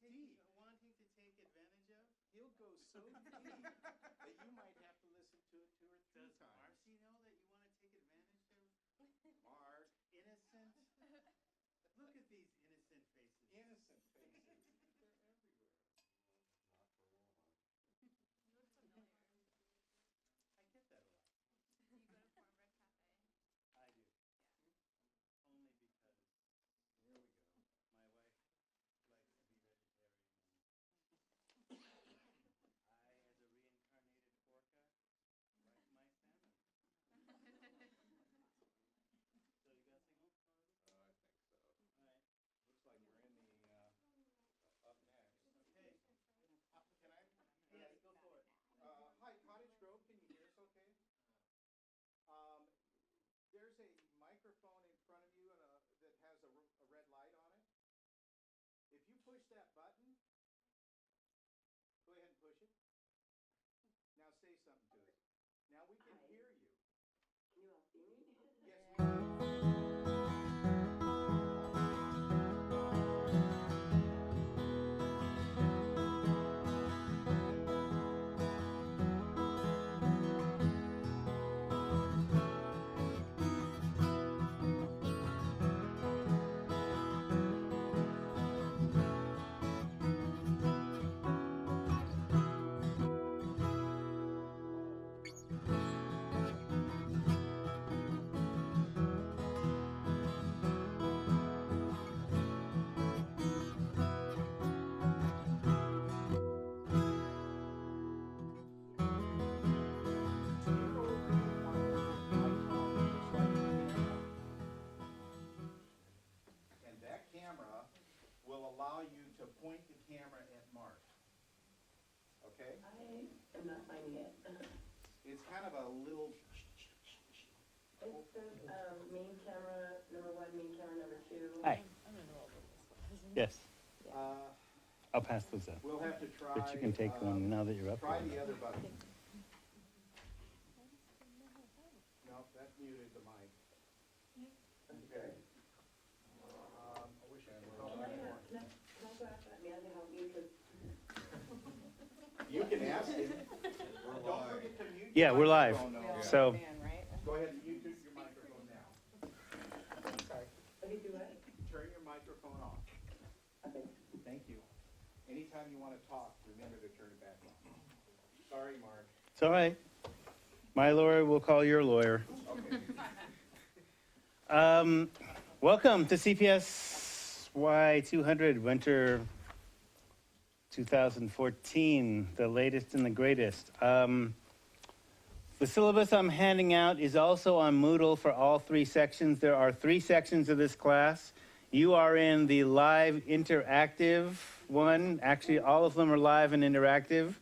wanting to take advantage of? He'll go so deep that you might have to listen to it 2 or 3 Does times. Marcy know that you want to take advantage of Mark, innocent? Look at these innocent faces. innocent faces. They're everywhere. I get that a lot. Do you go to Cornbread Cafe? I do. Only because Here we go. my wife likes to be vegetarian. And I, as a reincarnated orca, like my salmon. So you got signal? I think so. All right. Looks like we're in the, up next. Okay. Can I? Yes, go for it. Hi, Cottage Grove, can you hear us okay? There's a microphone in front of you and that has a red light on it. If you push that button, go ahead and push it. Now say something to us. Now we can hear you. Can you all see me? Yes, we can. And that camera will allow you to point the camera at Mark. Okay? I am not finding it. It's kind of a little. It says, main camera number 1, main camera number 2. Hi. Yes, Uh, I'll pass those up. we'll have to try. But you can take one now that you're up Try here. the other button. No, that muted the mic. Okay. I wish I could help Can I, you more. can I go ask that man to help me? 'Cause You can ask him. Don't forget to mute. Yeah, your we're live. microphone, though. So, Go ahead and mute your microphone now. okay, do what? Turn your microphone off. Okay. Thank you. Anytime you want to talk, remember to turn it back on. Sorry, Mark. it's all right. My lawyer will call your lawyer. Okay. Welcome to CPSY 200 Winter 2014, the latest and the greatest. The syllabus I'm handing out is also on Moodle for all 3 sections. There are 3 sections of this class. You are in the live interactive one. Actually, all of them are live and interactive,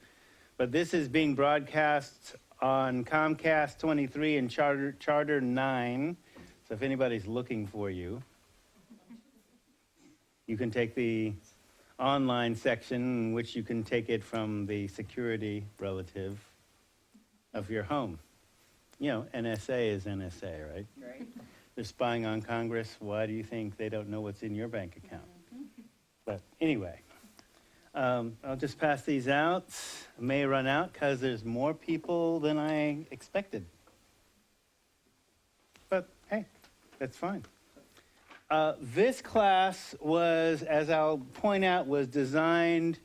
but this is being broadcast on Comcast 23 and Charter 9. So if anybody's looking for you, you can take the online section, in which you can take it from the security relative of your home. You know, NSA is NSA, right? Right. They're spying on Congress. Why do you think they don't know what's in your bank account? But anyway, I'll just pass these out. I may run out because there's more people than I expected. But hey, that's fine. This class was, as I'll point out, was designed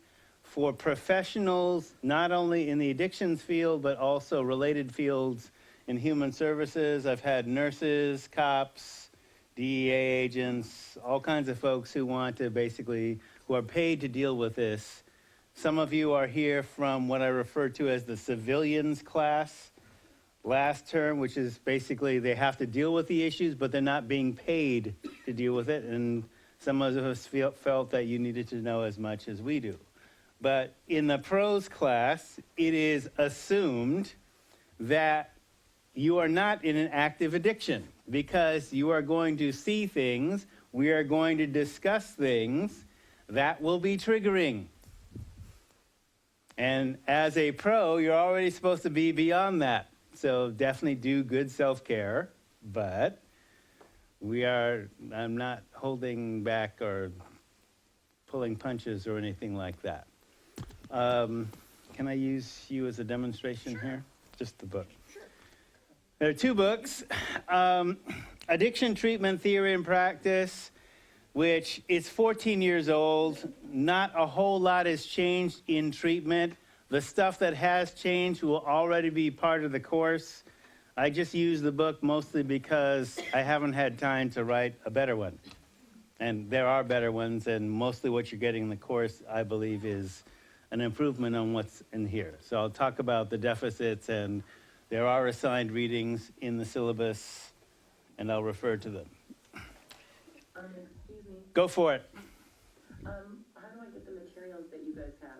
for professionals, not only in the addictions field, but also related fields in human services. I've had nurses, cops, DEA agents, all kinds of folks who want to who are paid to deal with this. Some of you are here from what I refer to as the civilians class last term, which is basically they have to deal with the issues, but they're not being paid to deal with it. And some of us felt that you needed to know as much as we do. But in the pros class, it is assumed that you are not in an active addiction because you are going to see things, we are going to discuss things that will be triggering. And as a pro, you're already supposed to be beyond that. So definitely do good self-care, but I'm not holding back or pulling punches or anything like that. Can I use you as a demonstration here? Just the book. There are two books, Addiction Treatment Theory and Practice, which is 14 years old. Not a whole lot has changed in treatment. The stuff that has changed will already be part of the course. I just use the book mostly because I haven't had time to write a better one. And there are better ones, and mostly what you're getting in the course, I believe, is an improvement on what's in here. So I'll talk about the deficits, and there are assigned readings in the syllabus, and I'll refer to them. Excuse me, Go for it. how do I get the materials that you guys have?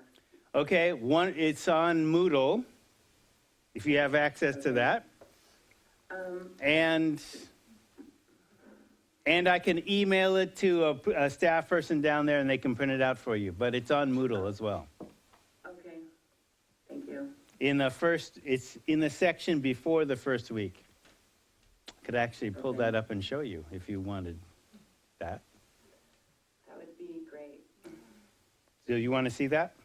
Okay, it's on Moodle, if you have access to that. And I can email it to a staff person down there, and they can print it out for you. But it's on Moodle as well. Okay, thank you. It's in the section before the first week. Could actually pull that up and show you if you wanted that. That would be great. So you want to see that?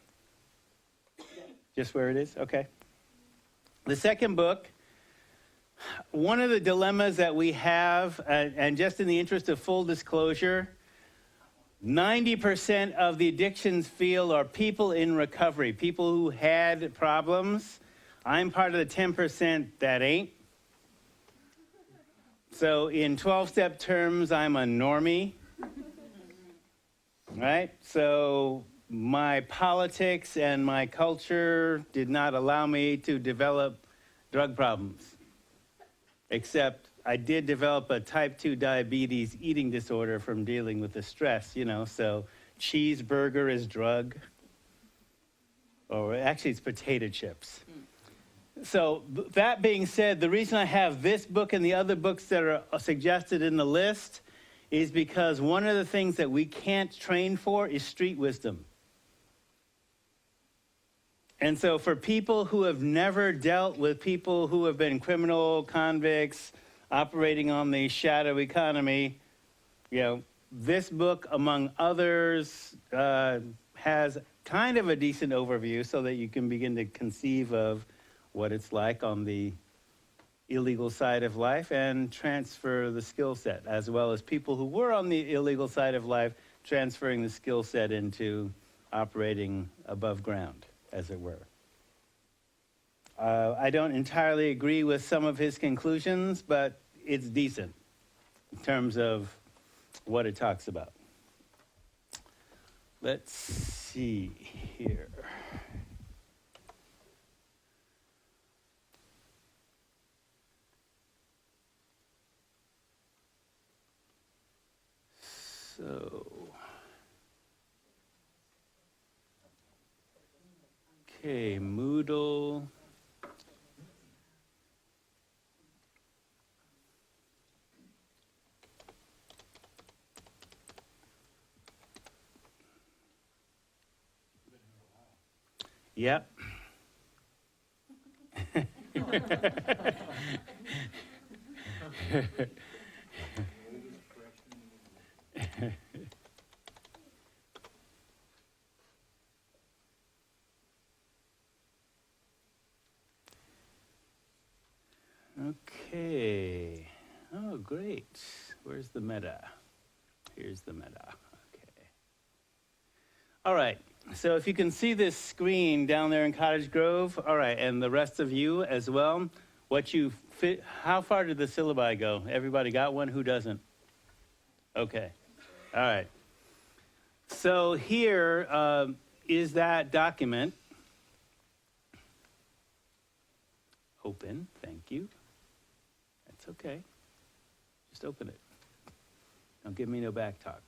Just where it is? Okay. The second book, one of the dilemmas that we have, and just in the interest of full disclosure, 90% of the addictions field are people in recovery, people who had problems. I'm part of the 10% that ain't. So in 12-step terms, I'm a normie, right? So my politics and my culture did not allow me to develop drug problems, except I did develop a type 2 diabetes eating disorder from dealing with the stress, so cheeseburger is drug, or actually it's potato chips. So that being said, the reason I have this book and the other books that are suggested in the list is because one of the things that we can't train for is street wisdom. And so for people who have never dealt with people who have been criminal convicts operating on the shadow economy, this book, among others, has kind of a decent overview so that you can begin to conceive of what it's like on the illegal side of life and transfer the skill set, as well as people who were on the illegal side of life transferring the skill set into operating above ground, as it were. I don't entirely agree with some of his conclusions, but it's decent in terms of what it talks about. Let's see here. So, okay, Moodle. Yep. Okay. Oh, great. Where's the meta? Here's the meta. Okay. All right. So if you can see this screen down there in Cottage Grove, all right, and the rest of you as well, how far did the syllabi go? Everybody got one? Who doesn't? Okay. All right. So here is that document. Open. Thank you. That's okay. Just open it. Don't give me no back talk.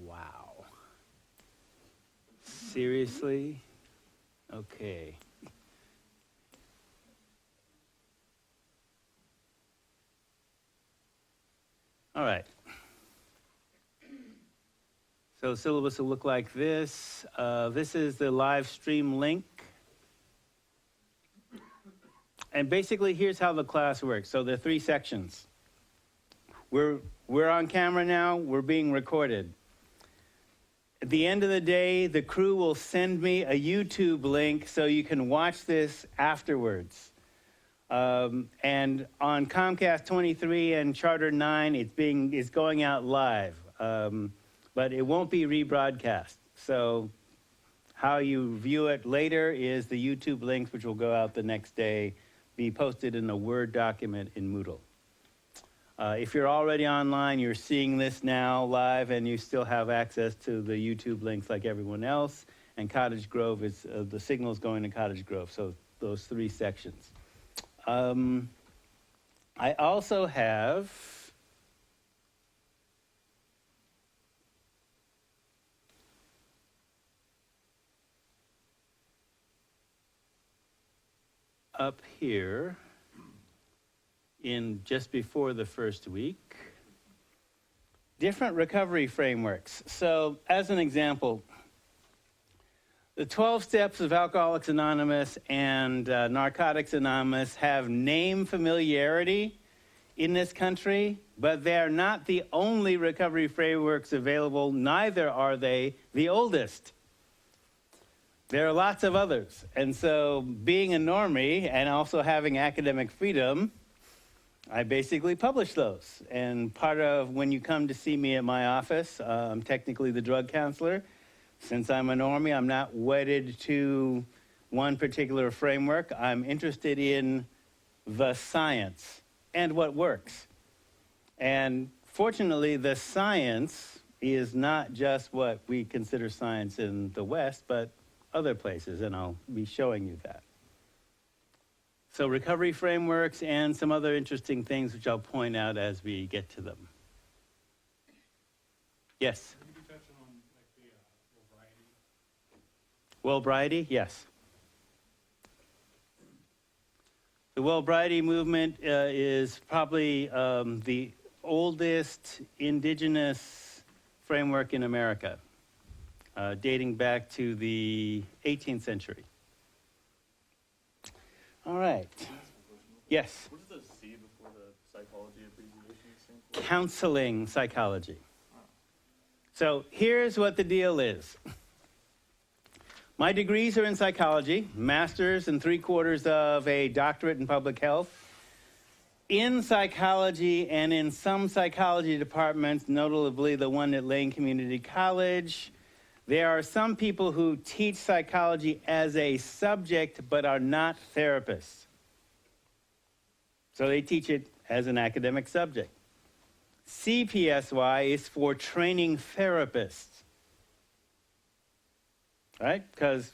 Wow. Seriously? Okay. All right. So the syllabus will look like this. This is the live stream link. And basically, here's how the class works. So there are 3 sections. we're on camera now, we're being recorded. At the end of the day, the crew will send me a YouTube link so you can watch this afterwards. And on Comcast 23 and Charter 9, it's going out live, but it won't be rebroadcast. So how you view it later is the YouTube links, which will go out the next day, be posted in a Word document in Moodle. If you're already online, you're seeing this now live, and you still have access to the YouTube links like everyone else. And Cottage Grove is the signal's going to Cottage Grove. So those 3 sections. I also have up here in just before the first week, different recovery frameworks. So as an example, the 12 steps of Alcoholics Anonymous and Narcotics Anonymous have name familiarity in this country, but they're not the only recovery frameworks available, neither are they the oldest. There are lots of others. And so being a normie and also having academic freedom, I basically publish those. And part of when you come to see me at my office, I'm technically the drug counselor. Since I'm a normie, I'm not wedded to one particular framework. I'm interested in the science and what works. And fortunately, the science is not just what we consider science in the West, but other places, and I'll be showing you that. So recovery frameworks and some other interesting things which I'll point out as we get to them. Yes? Can you touch on like the Wellbriety? Wellbriety, yes. The Wellbriety movement is probably the oldest indigenous framework in America, dating back to the 18th century. All right. Yes? What does the C before the psychology abbreviation stand for? Counseling psychology. So here's what the deal is. My degrees are in psychology, master's and 3/4 of a doctorate in public health. In psychology and in some psychology departments, notably the one at Lane Community College, there are some people who teach psychology as a subject but are not therapists. So they teach it as an academic subject. CPSY is for training therapists. Right? Because,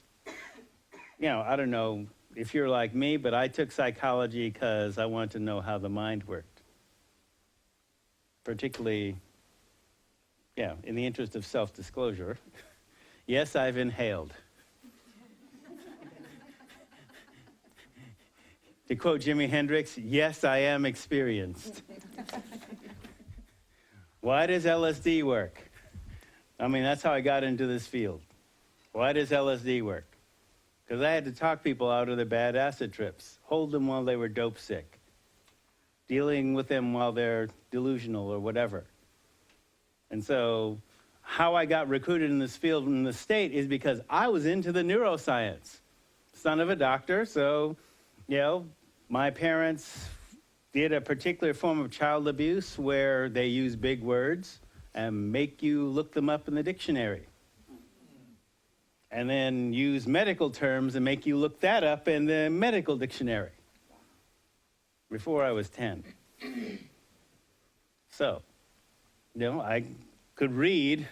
I don't know if you're like me, but I took psychology because I wanted to know how the mind worked. Particularly, in the interest of self-disclosure. Yes, I've inhaled. To quote Jimi Hendrix, yes, I am experienced. Why does LSD work? I mean, that's how I got into this field. Why does LSD work? Because I had to talk people out of their bad acid trips, hold them while they were dope sick, dealing with them while they're delusional or whatever. And so how I got recruited in this field in the state is because I was into the neuroscience. Son of a doctor, so, my parents did a particular form of child abuse where they use big words and make you look them up in the dictionary. And then use medical terms and make you look that up in the medical dictionary. Before I was 10. So, I could read,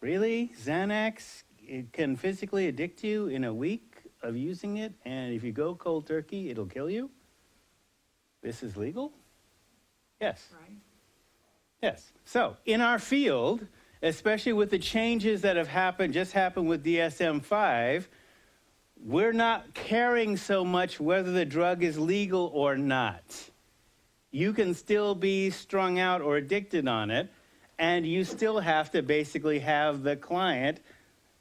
really? Xanax, it can physically addict you in a week of using it, and if you go cold turkey, it'll kill you? This is legal? Yes. Right. Yes. So, in our field, especially with the changes that have just happened with DSM-5, we're not caring so much whether the drug is legal or not. You can still be strung out or addicted on it, and you still have to basically have the client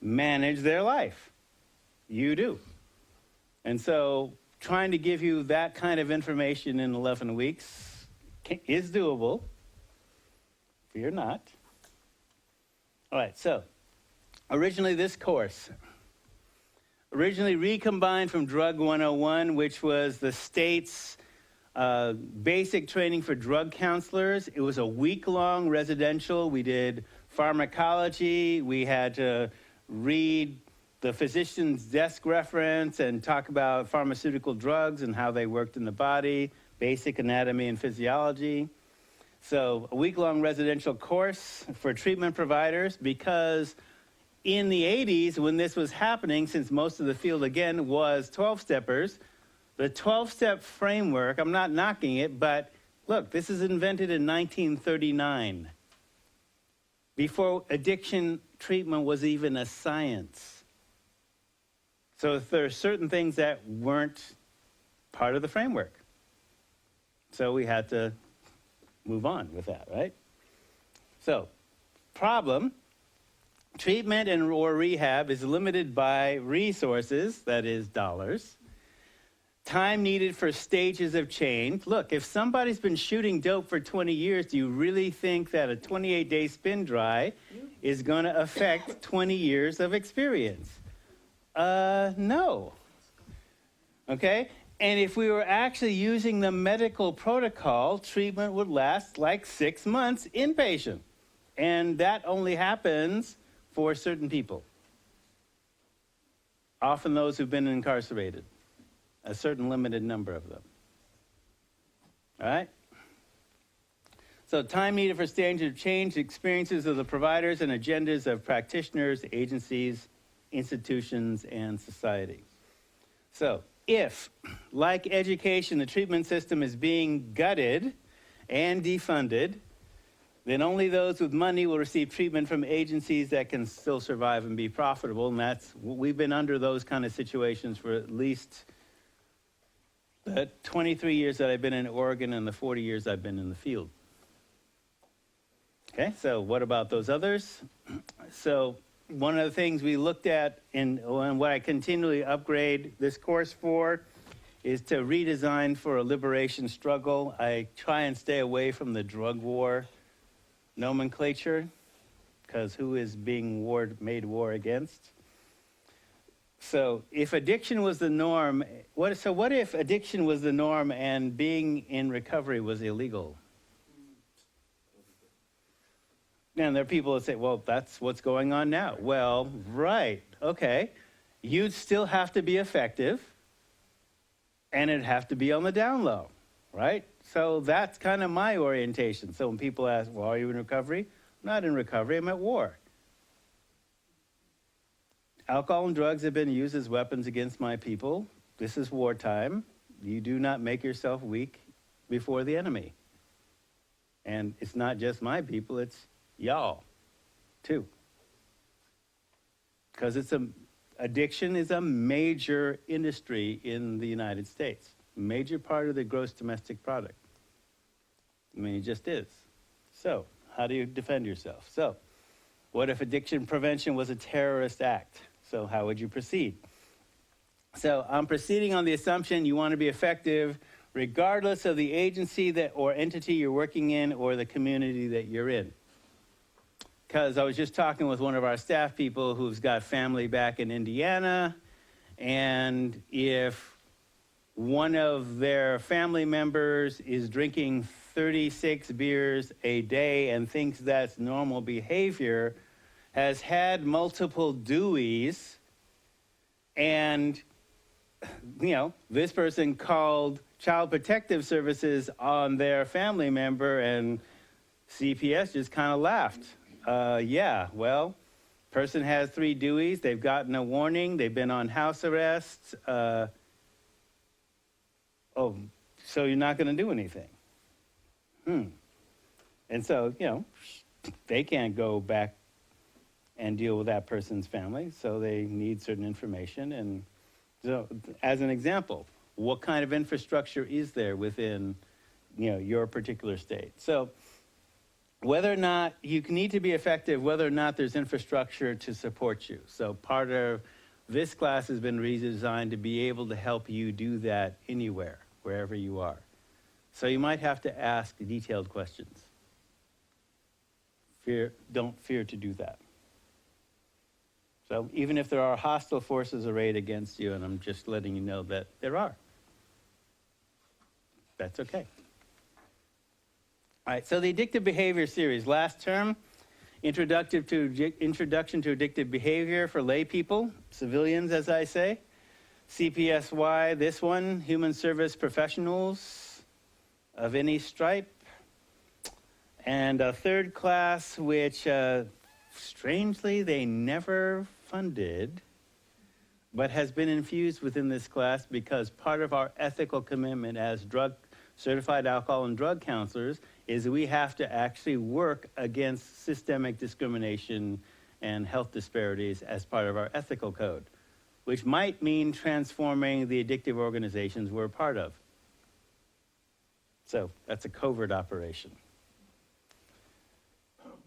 manage their life. You do. And so trying to give you that kind of information in 11 weeks is doable. Fear not. All right, so originally this course, originally recombined from Drug 101, which was the state's basic training for drug counselors. It was a week-long residential. We did pharmacology. We had to read the physician's desk reference and talk about pharmaceutical drugs and how they worked in the body, basic anatomy and physiology. So a week-long residential course for treatment providers, because in the 80s, when this was happening, since most of the field, again, was 12-steppers, the 12-step framework, I'm not knocking it, but look, this is invented in 1939, before addiction treatment was even a science. So there are certain things that weren't part of the framework. So we had to move on with that, right? So, problem, treatment and or rehab is limited by resources, that is dollars, time needed for stages of change. Look, if somebody's been shooting dope for 20 years, do you really think that a 28-day spin dry is going to affect 20 years of experience? No. Okay? And if we were actually using the medical protocol, treatment would last like 6 months inpatient. And that only happens for certain people. Often those who've been incarcerated, a certain limited number of them. All right? So time needed for stages of change, experiences of the providers and agendas of practitioners, agencies, institutions, and society. So if, like education, the treatment system is being gutted and defunded, then only those with money will receive treatment from agencies that can still survive and be profitable. And we've been under those kind of situations for at least the 23 years that I've been in Oregon and the 40 years I've been in the field. Okay, so what about those others? So one of the things we looked at and what I continually upgrade this course for is to redesign for a liberation struggle. I try and stay away from the drug war nomenclature, because who is being made war against? So if addiction was the norm, what if addiction was the norm and being in recovery was illegal? And there are people that say, well, that's what's going on now. Well, right, okay. You'd still have to be effective, and it'd have to be on the down low, right? So that's kind of my orientation. So when people ask, well, are you in recovery? I'm not in recovery, I'm at war. Alcohol and drugs have been used as weapons against my people. This is wartime. You do not make yourself weak before the enemy. And it's not just my people, it's y'all, too. Because addiction is a major industry in the United States. Major part of the gross domestic product. I mean, it just is. So, how do you defend yourself? So, what if addiction prevention was a terrorist act? So, how would you proceed? So, I'm proceeding on the assumption you want to be effective regardless of the agency or entity you're working in or the community that you're in. Because I was just talking with one of our staff people who's got family back in Indiana, and if one of their family members is drinking 36 beers a day and thinks that's normal behavior, has had multiple Deweys, and, this person called Child Protective Services on their family member, and CPS just kind of laughed. Yeah, well, person has 3 Deweys, they've gotten a warning, they've been on house arrest. Oh, so you're not going to do anything? And so, they can't go back and deal with that person's family, so they need certain information. And so, as an example, what kind of infrastructure is there within, your particular state? So, whether or not you need to be effective, whether or not there's infrastructure to support you. So part of this class has been redesigned to be able to help you do that anywhere, wherever you are. So you might have to ask detailed questions. don't fear to do that. So even if there are hostile forces arrayed against you, and I'm just letting you know that there are, that's okay. All right, so the addictive behavior series, last term, introduction to addictive behavior for lay people, civilians, as I say. CPSY, this one, human service professionals of any stripe. And a third class, which strangely they never funded, but has been infused within this class because part of our ethical commitment as certified alcohol and drug counselors is we have to actually work against systemic discrimination and health disparities as part of our ethical code, which might mean transforming the addictive organizations we're a part of. So that's a covert operation.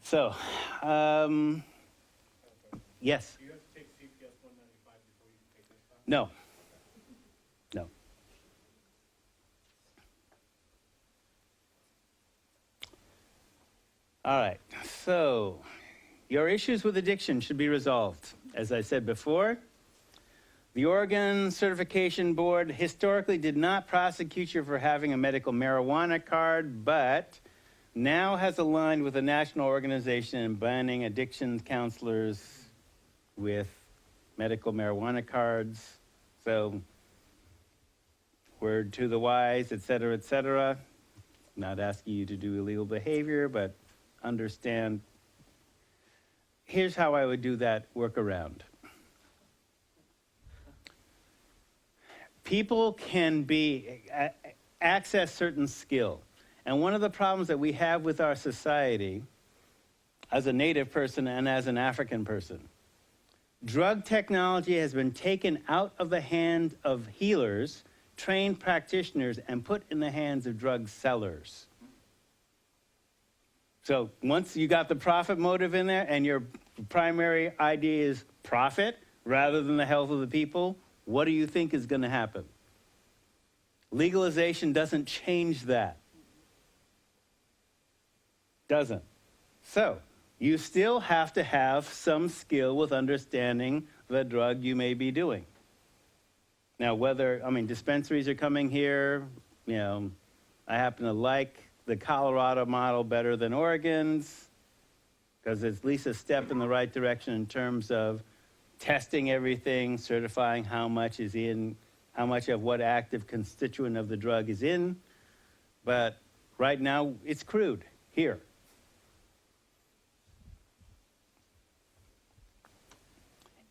So, yes? Do you have to take CPS 195 before you can take this class? No. No. All right, so your issues with addiction should be resolved. As I said before, the Oregon Certification Board historically did not prosecute you for having a medical marijuana card, but now has aligned with a national organization in banning addiction counselors with medical marijuana cards. So, word to the wise, et cetera, et cetera. Not asking you to do illegal behavior, but understand. Here's how I would do that workaround. People can access certain skill. And one of the problems that we have with our society, as a Native person and as an African person, drug technology has been taken out of the hands of healers, trained practitioners, and put in the hands of drug sellers. So once you got the profit motive in there and your primary idea is profit rather than the health of the people, what do you think is going to happen? Legalization doesn't change that. Doesn't. So you still have to have some skill with understanding the drug you may be doing. Now, dispensaries are coming here. I happen to like the Colorado model better than Oregon's because it's at least a step in the right direction in terms of testing everything, certifying how much is in, how much of what active constituent of the drug is in. But right now, it's crude here.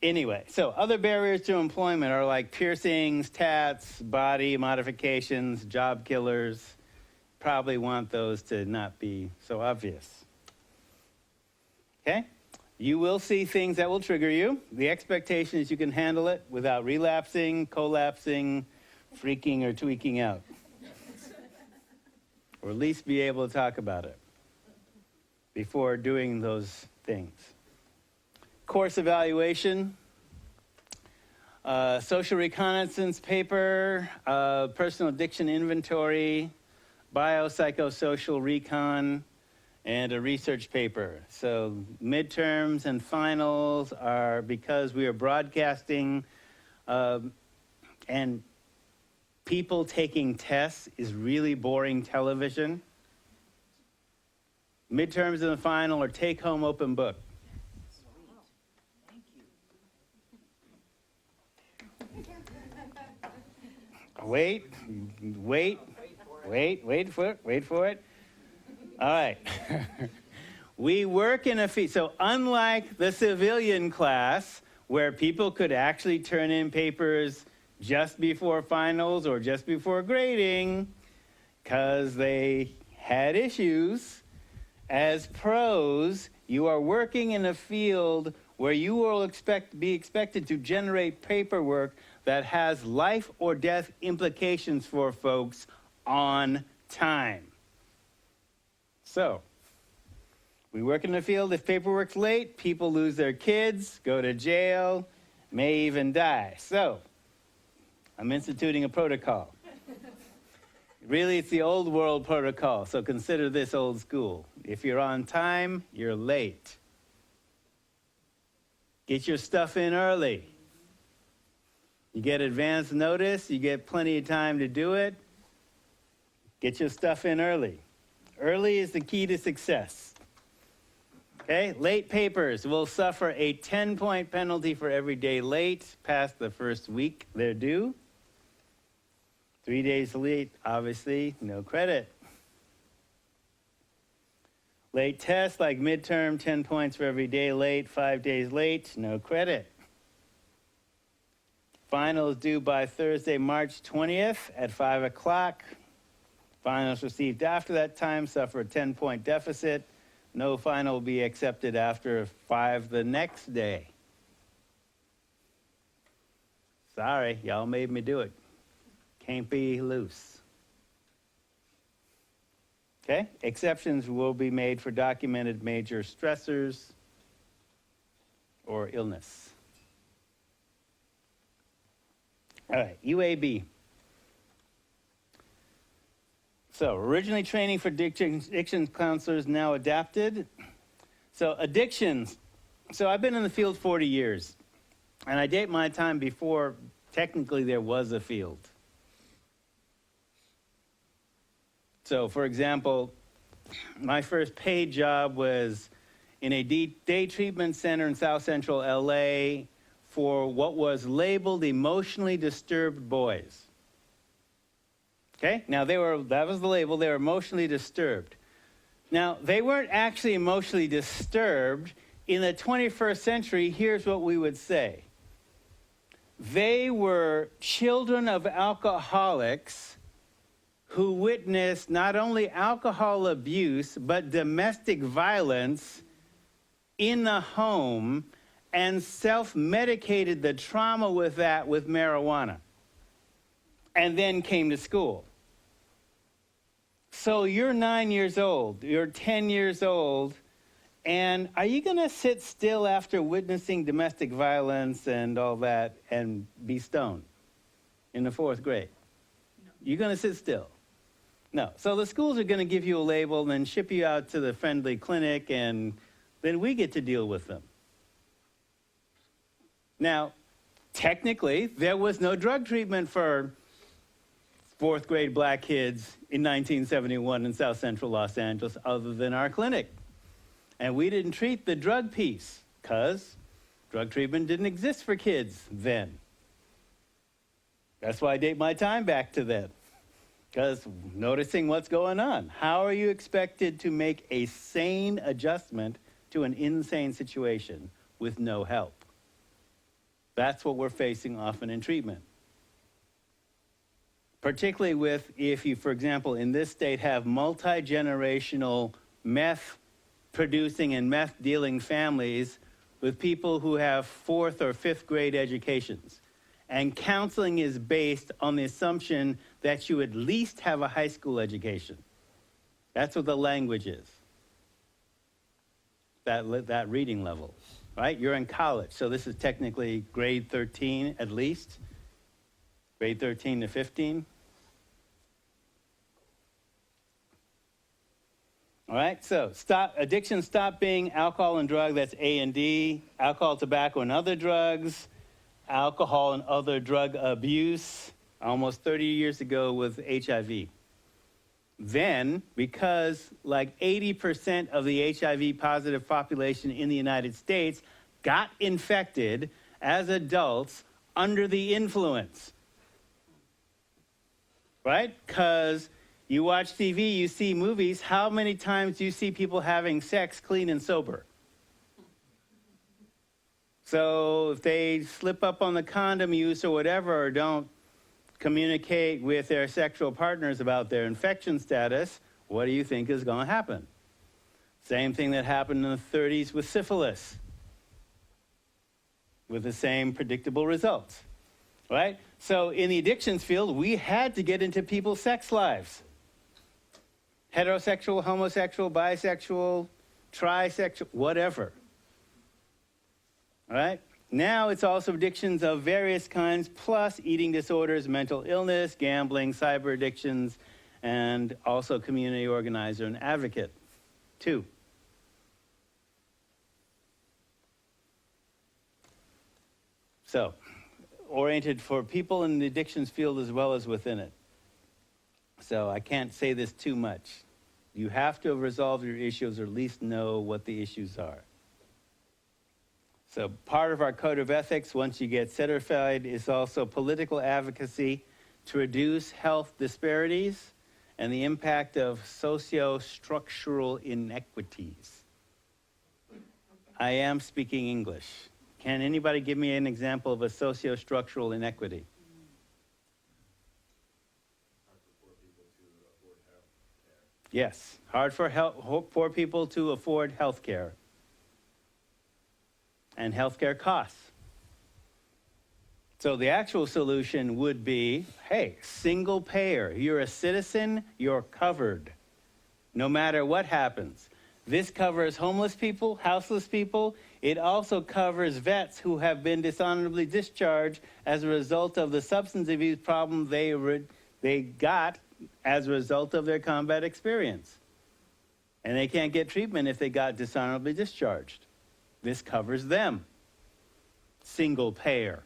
Anyway, so other barriers to employment are like piercings, tats, body modifications, job killers. Probably want those to not be so obvious. Okay? You will see things that will trigger you. The expectation is you can handle it without relapsing, collapsing, freaking, or tweaking out. Or at least be able to talk about it before doing those things. Course evaluation, social reconnaissance paper, personal addiction inventory, biopsychosocial recon, and a research paper. So midterms and finals are because we are broadcasting and people taking tests is really boring television. Midterms and the final are take-home open book. Wait for it. All right. We work in a field. So unlike the civilian class, where people could actually turn in papers just before finals or just before grading, because they had issues, as pros, you are working in a field where you will be expected to generate paperwork that has life or death implications for folks on time. So, we work in the field. If paperwork's late, people lose their kids, go to jail, may even die. So, I'm instituting a protocol. Really, it's the old world protocol, so consider this old school. If you're on time, you're late. Get your stuff in early. You get advance notice, you get plenty of time to do it. Get your stuff in early. Early is the key to success. Okay, late papers will suffer a 10-point penalty for every day late past the first week they're due. 3 days late, obviously, no credit. Late tests like midterm, 10 points for every day late, 5 days late, no credit. Finals due by Thursday, March 20th at 5 o'clock. Finals received after that time suffer a 10-point deficit. No final will be accepted after 5 the next day. Sorry, y'all made me do it. Can't be loose. Okay? Exceptions will be made for documented major stressors or illness. All right, UAB. So, originally training for addiction counselors, now adapted. So, addictions. So, I've been in the field 40 years, and I date my time before technically there was a field. So, for example, my first paid job was in a day treatment center in South Central LA for what was labeled emotionally disturbed boys. Okay, now that was the label, they were emotionally disturbed. Now, they weren't actually emotionally disturbed. In the 21st century, here's what we would say. They were children of alcoholics who witnessed not only alcohol abuse, but domestic violence in the home and self-medicated the trauma with that with marijuana, and then came to school. So you're 9 years old, you're 10 years old, and are you going to sit still after witnessing domestic violence and all that and be stoned in the 4th grade? No. You're going to sit still? No. So the schools are going to give you a label and then ship you out to the friendly clinic, and then we get to deal with them. Now, technically, there was no drug treatment for 4th grade black kids in 1971 in South Central Los Angeles other than our clinic. And we didn't treat the drug piece because drug treatment didn't exist for kids then. That's why I date my time back to then, because noticing what's going on. How are you expected to make a sane adjustment to an insane situation with no help? That's what we're facing often in treatment. Particularly with, if you, for example, in this state have multi-generational meth producing and meth dealing families with people who have 4th or 5th grade educations. And counseling is based on the assumption that you at least have a high school education. That's what the language is. That reading level, right? You're in college, so this is technically grade 13 at least, grade 13 to 15. All right, so addiction stop being alcohol and drug, that's A and D, alcohol, tobacco, and other drugs, alcohol and other drug abuse, almost 30 years ago with HIV. Then, because like 80% of the HIV positive population in the United States got infected as adults under the influence, right? Because you watch TV, you see movies, how many times do you see people having sex clean and sober? So if they slip up on the condom use or whatever, or don't communicate with their sexual partners about their infection status, what do you think is going to happen? Same thing that happened in the 30s with syphilis, with the same predictable results, right? So in the addictions field, we had to get into people's sex lives. Heterosexual, homosexual, bisexual, trisexual, whatever. All right? Now it's also addictions of various kinds, plus eating disorders, mental illness, gambling, cyber addictions, and also community organizer and advocate. 2. So, oriented for people in the addictions field as well as within it. So I can't say this too much. You have to resolve your issues or at least know what the issues are. So part of our code of ethics, once you get certified, is also political advocacy to reduce health disparities and the impact of socio-structural inequities. I am speaking English. Can anybody give me an example of a socio-structural inequity? Yes, hard for poor people to afford health care and healthcare costs. So the actual solution would be, hey, single payer. You're a citizen, you're covered, no matter what happens. This covers homeless people, houseless people. It also covers vets who have been dishonorably discharged as a result of the substance abuse problem they got as a result of their combat experience. And they can't get treatment if they got dishonorably discharged. This covers them. Single payer.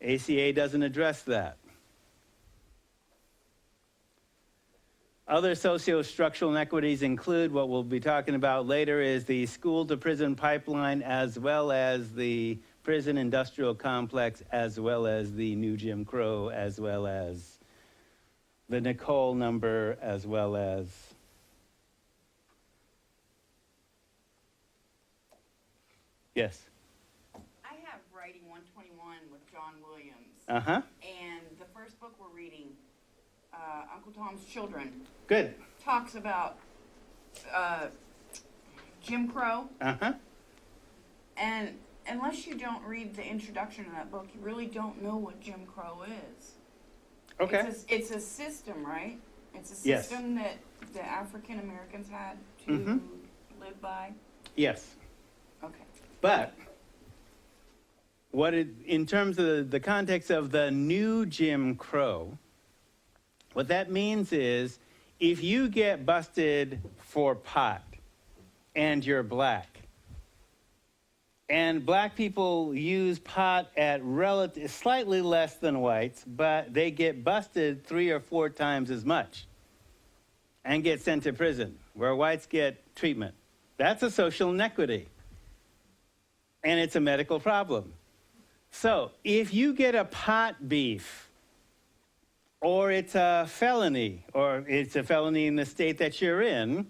ACA doesn't address that. Other socio-structural inequities include what we'll be talking about later is the school-to-prison pipeline, as well as the prison industrial complex, as well as the new Jim Crow, as well as the Nicole number, as well as yes. I have Writing 121 with John Williams. Uh-huh. And the first book we're reading, Uncle Tom's Children, Good. talks about Jim Crow. Uh-huh. And unless you don't read the introduction to that book, you really don't know what Jim Crow is. Okay. It's a system, right? It's a Yes. system that the African Americans had to live by. Yes. Okay. But in terms of the context of the new Jim Crow, what that means is if you get busted for pot and you're black, and black people use pot at slightly less than whites, but they get busted 3 or 4 times as much and get sent to prison, where whites get treatment. That's a social inequity. And it's a medical problem. So if you get a pot beef, or it's a felony in the state that you're in,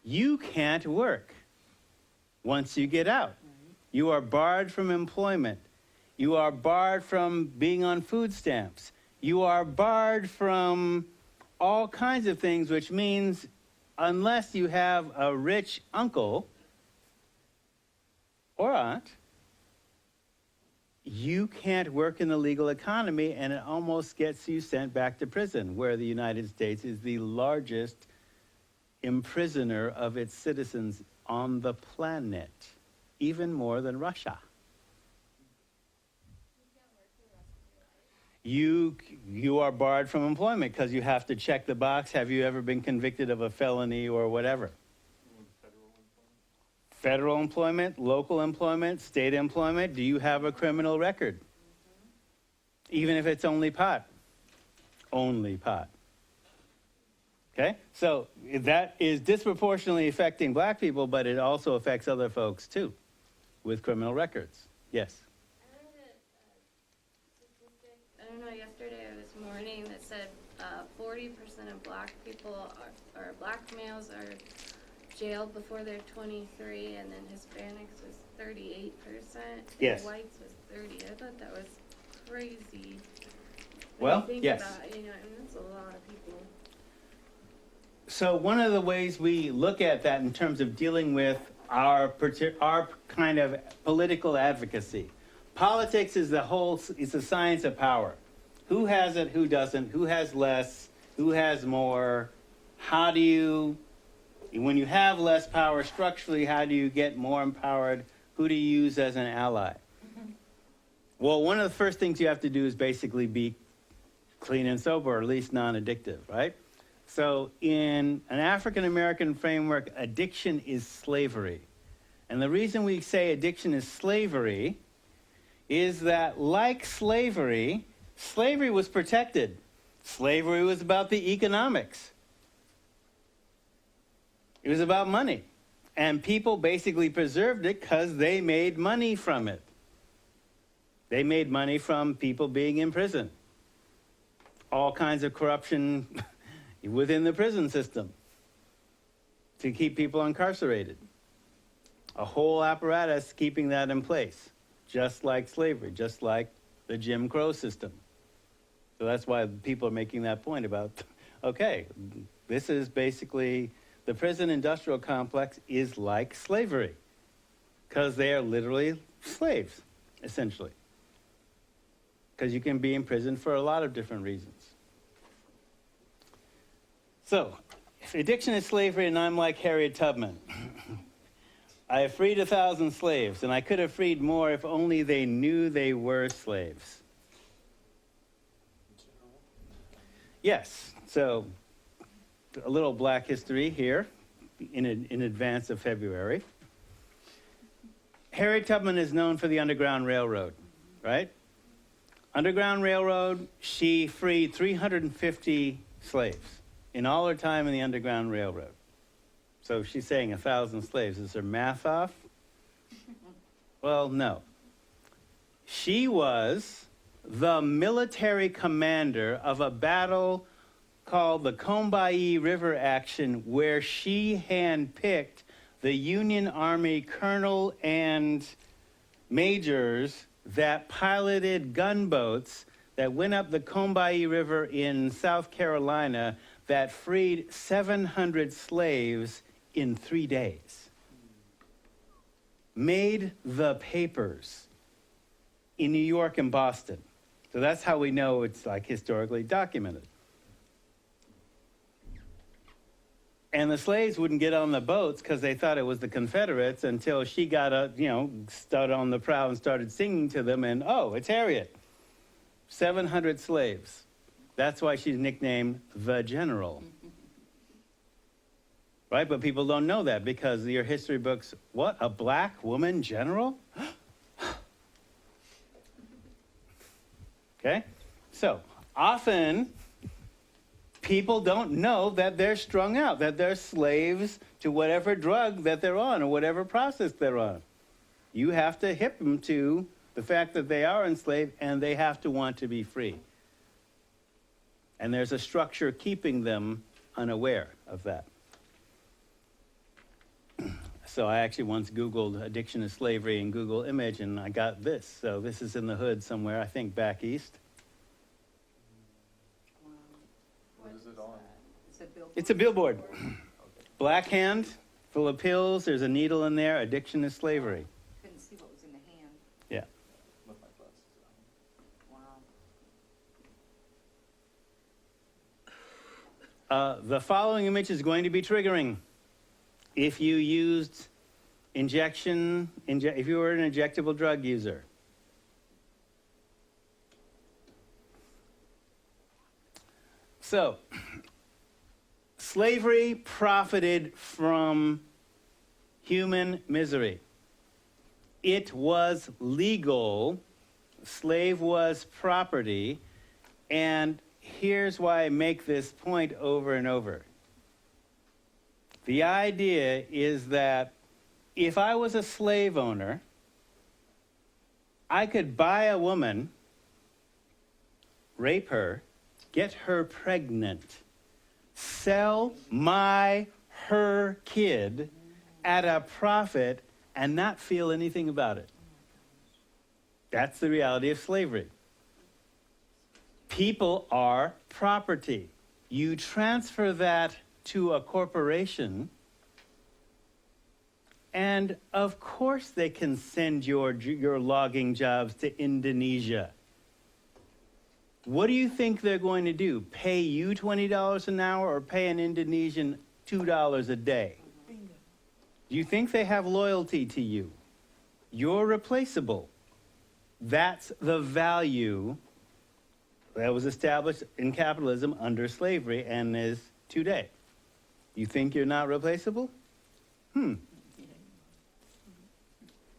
you can't work once you get out. You are barred from employment. You are barred from being on food stamps. You are barred from all kinds of things, which means unless you have a rich uncle or aunt, you can't work in the legal economy, and it almost gets you sent back to prison, where the United States is the largest imprisoner of its citizens on the planet, even more than Russia. You are barred from employment because you have to check the box, have you ever been convicted of a felony or whatever? Federal employment, local employment, state employment, do you have a criminal record? Even if it's only pot. Only pot. Okay? So that is disproportionately affecting black people, but it also affects other folks too with criminal records. Yes? I learned a statistic, I don't know, yesterday or this morning, that said 40% of black people or black males are jailed before they're 23, and then Hispanics was 38%. Yes. Whites was 30. I thought that was crazy. Well, When you think yes. about, I mean, that's a lot of people. So one of the ways we look at that in terms of dealing with our kind of political advocacy. Politics is the science of power. Who has it, who doesn't, who has less, who has more, how do you, when you have less power structurally, how do you get more empowered? Who do you use as an ally? Well, one of the first things you have to do is basically be clean and sober, or at least non-addictive, right? So in an African American framework, addiction is slavery. And the reason we say addiction is slavery is that, like slavery, slavery was protected. Slavery was about the economics. It was about money. And people basically preserved it because they made money from it. They made money from people being in prison. All kinds of corruption within the prison system to keep people incarcerated. A whole apparatus keeping that in place, just like slavery, just like the Jim Crow system. So that's why people are making that point about, okay, this is basically, the prison industrial complex is like slavery, because they are literally slaves, essentially. Because you can be in prison for a lot of different reasons. So, if addiction is slavery and I'm like Harriet Tubman, I have freed 1,000 slaves, and I could have freed more if only they knew they were slaves. Yes, so a little black history here in advance of February. Harriet Tubman is known for the Underground Railroad, right? Underground Railroad, she freed 350 slaves in all her time in the Underground Railroad. So she's saying 1,000 slaves. Is her math off? Well, no. She was the military commander of a battle called the Combahee River Action, where she handpicked the Union Army colonel and majors that piloted gunboats that went up the Combahee River in South Carolina that freed 700 slaves in 3 days. Made the papers in New York and Boston. So that's how we know it's like historically documented. And the slaves wouldn't get on the boats because they thought it was the Confederates until she got stood on the prow and started singing to them, and oh, it's Harriet. 700 slaves. That's why she's nicknamed the General. Right? But people don't know that because your history books, what, a black woman general? Okay? So, often people don't know that they're strung out, that they're slaves to whatever drug that they're on or whatever process they're on. You have to hip them to the fact that they are enslaved and they have to want to be free. And there's a structure keeping them unaware of that. So I actually once Googled addiction to slavery in Google image, and I got this. So this is in the hood somewhere, I think back east. What is it on? It's a billboard. Black hand, full of pills. There's a needle in there. Addiction to slavery. Couldn't see what was in the hand. Yeah. With my glasses on. Wow. The following image is going to be triggering. If you used if you were an injectable drug user. So, slavery profited from human misery. It was legal. Slave was property. And here's why I make this point over and over. The idea is that if I was a slave owner, I could buy a woman, rape her, get her pregnant, sell her kid at a profit and not feel anything about it. That's the reality of slavery. People are property. You transfer that to a corporation, and of course they can send your logging jobs to Indonesia. What do you think they're going to do? Pay you $20 an hour or pay an Indonesian $2 a day? Bingo. Do you think they have loyalty to you? You're replaceable. That's the value that was established in capitalism under slavery and is today. You think you're not replaceable?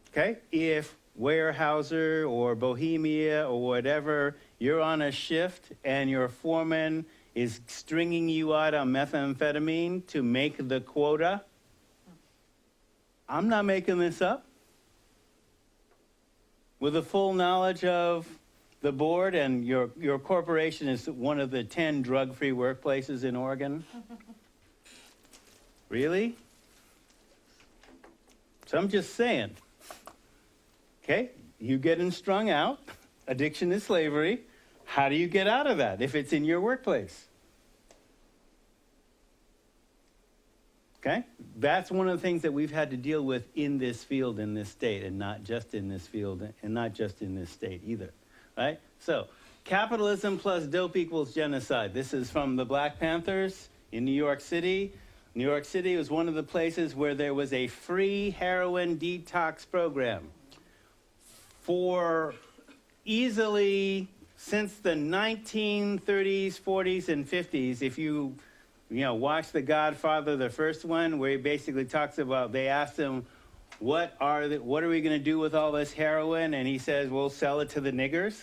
Okay, if Weyerhaeuser or Bohemia or whatever, you're on a shift and your foreman is stringing you out on methamphetamine to make the quota, I'm not making this up. With the full knowledge of the board, and your corporation is one of the 10 drug-free workplaces in Oregon. Really? So I'm just saying. Okay, you getting strung out, addiction is slavery. How do you get out of that if it's in your workplace? Okay, that's one of the things that we've had to deal with in this field, in this state, and not just in this field, and not just in this state either, right? So, capitalism plus dope equals genocide. This is from the Black Panthers in New York City. New York City was one of the places where there was a free heroin detox program for easily since the 1930s, 40s, and 50s. If you watch The Godfather, the first one, where he basically talks about, they asked him, what are we going to do with all this heroin? And he says, we'll sell it to the niggers.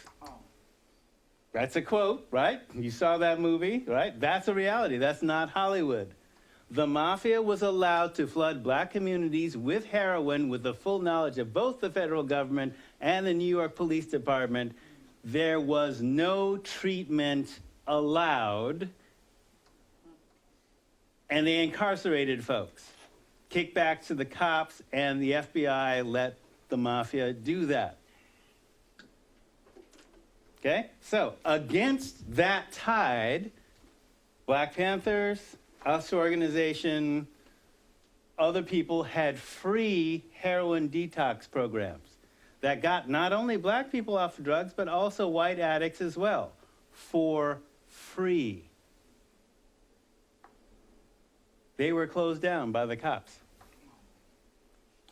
That's a quote, right? You saw that movie, right? That's a reality. That's not Hollywood. The mafia was allowed to flood black communities with heroin with the full knowledge of both the federal government and the New York Police Department. There was no treatment allowed, and they incarcerated folks. Kickbacks to the cops, and the FBI let the mafia do that. Okay? So, against that tide, Black Panthers, us organization, other people had free heroin detox programs that got not only black people off of drugs, but also white addicts as well, for free. They were closed down by the cops.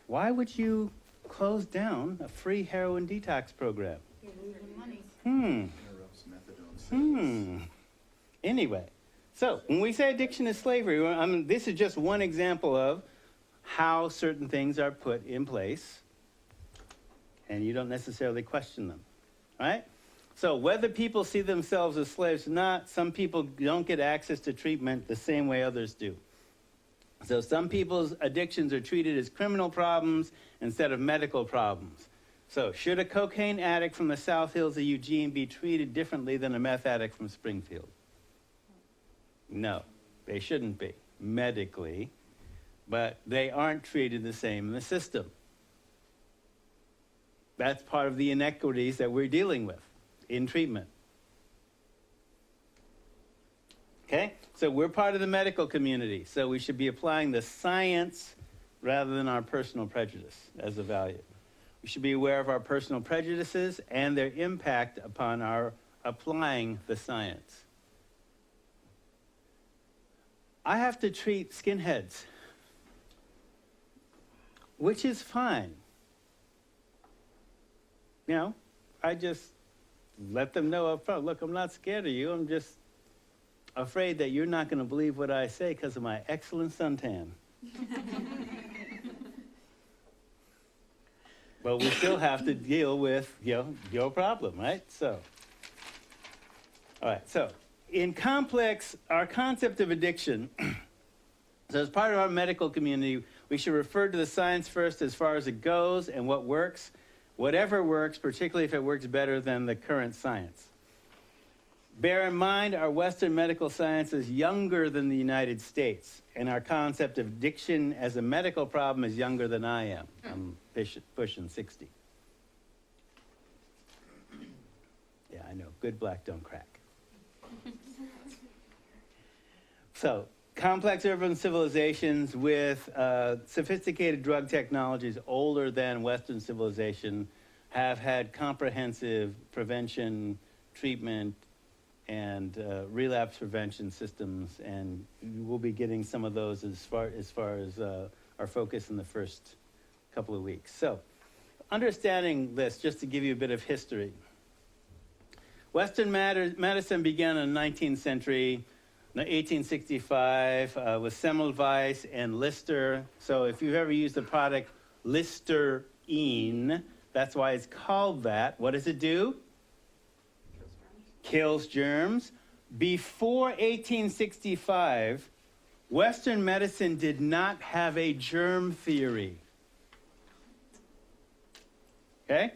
Why would you close down a free heroin detox program? Anyway, so when we say addiction is slavery, this is just one example of how certain things are put in place, and you don't necessarily question them, right? So whether people see themselves as slaves or not, some people don't get access to treatment the same way others do. So some people's addictions are treated as criminal problems instead of medical problems. So should a cocaine addict from the South Hills of Eugene be treated differently than a meth addict from Springfield? No, they shouldn't be medically, but they aren't treated the same in the system. That's part of the inequities that we're dealing with in treatment. Okay? So we're part of the medical community, so we should be applying the science rather than our personal prejudice as a value. We should be aware of our personal prejudices and their impact upon our applying the science. I have to treat skinheads, which is fine. I just let them know up front, look, I'm not scared of you, I'm just afraid that you're not going to believe what I say because of my excellent suntan. But we still have to deal with your problem, right? So, all right, so in complex, our concept of addiction, so as part of our medical community, we should refer to the science first as far as it goes and what works, whatever works, particularly if it works better than the current science. Bear in mind, our Western medical science is younger than the United States, and our concept of addiction as a medical problem is younger than I am. I'm pushing 60. Yeah, I know. Good black don't crack. So, complex urban civilizations with sophisticated drug technologies older than Western civilization have had comprehensive prevention, treatment, and relapse prevention systems, and we'll be getting some of those as far as our focus in the first couple of weeks. So, understanding this, just to give you a bit of history. Western medicine began in the 19th century No, 1865 with Semmelweis and Lister. So if you've ever used the product Listerine, that's why it's called that. What does it do? Kills germs. Before 1865, Western medicine did not have a germ theory. Okay?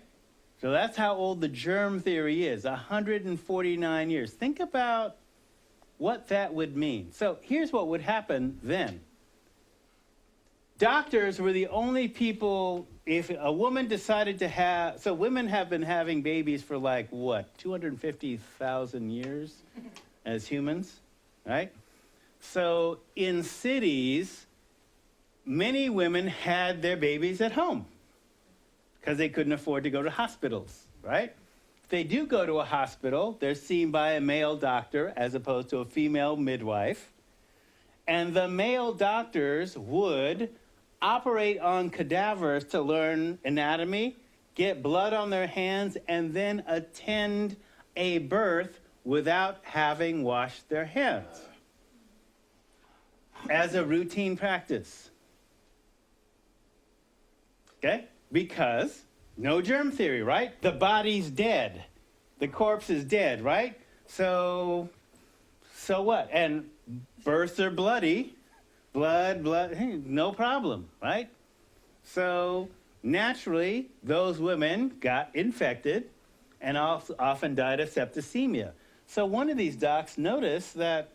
So that's how old the germ theory is, 149 years. Think about what that would mean. So here's what would happen then. Doctors were the only people, if a woman decided to have, so women have been having babies for like, what, 250,000 years as humans, right? So in cities, many women had their babies at home because they couldn't afford to go to hospitals, right? If they do go to a hospital, they're seen by a male doctor as opposed to a female midwife. And the male doctors would operate on cadavers to learn anatomy, get blood on their hands, and then attend a birth without having washed their hands as a routine practice. Okay? Because no germ theory, right? The body's dead. The corpse is dead, right? So what? And births are bloody. Blood, hey, no problem, right? So naturally, those women got infected and often died of septicemia. So one of these docs noticed that,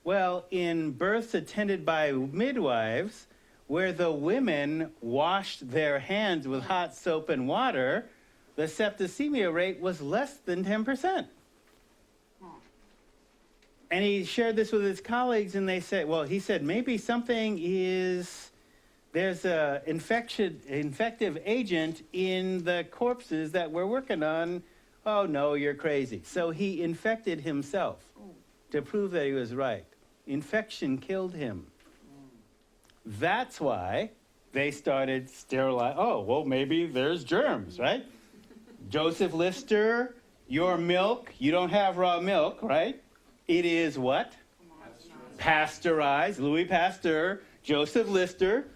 well, in births attended by midwives, where the women washed their hands with hot soap and water, the septicemia rate was less than 10%. And he shared this with his colleagues, and they said, well, he said, maybe something is, there's an infective agent in the corpses that we're working on. Oh, no, you're crazy. So he infected himself to prove that he was right. Infection killed him. That's why they started sterilizing. Oh, well, maybe there's germs, right? Joseph Lister, your milk, you don't have raw milk, right? It is what? Pasteurized. Louis Pasteur, Joseph Lister.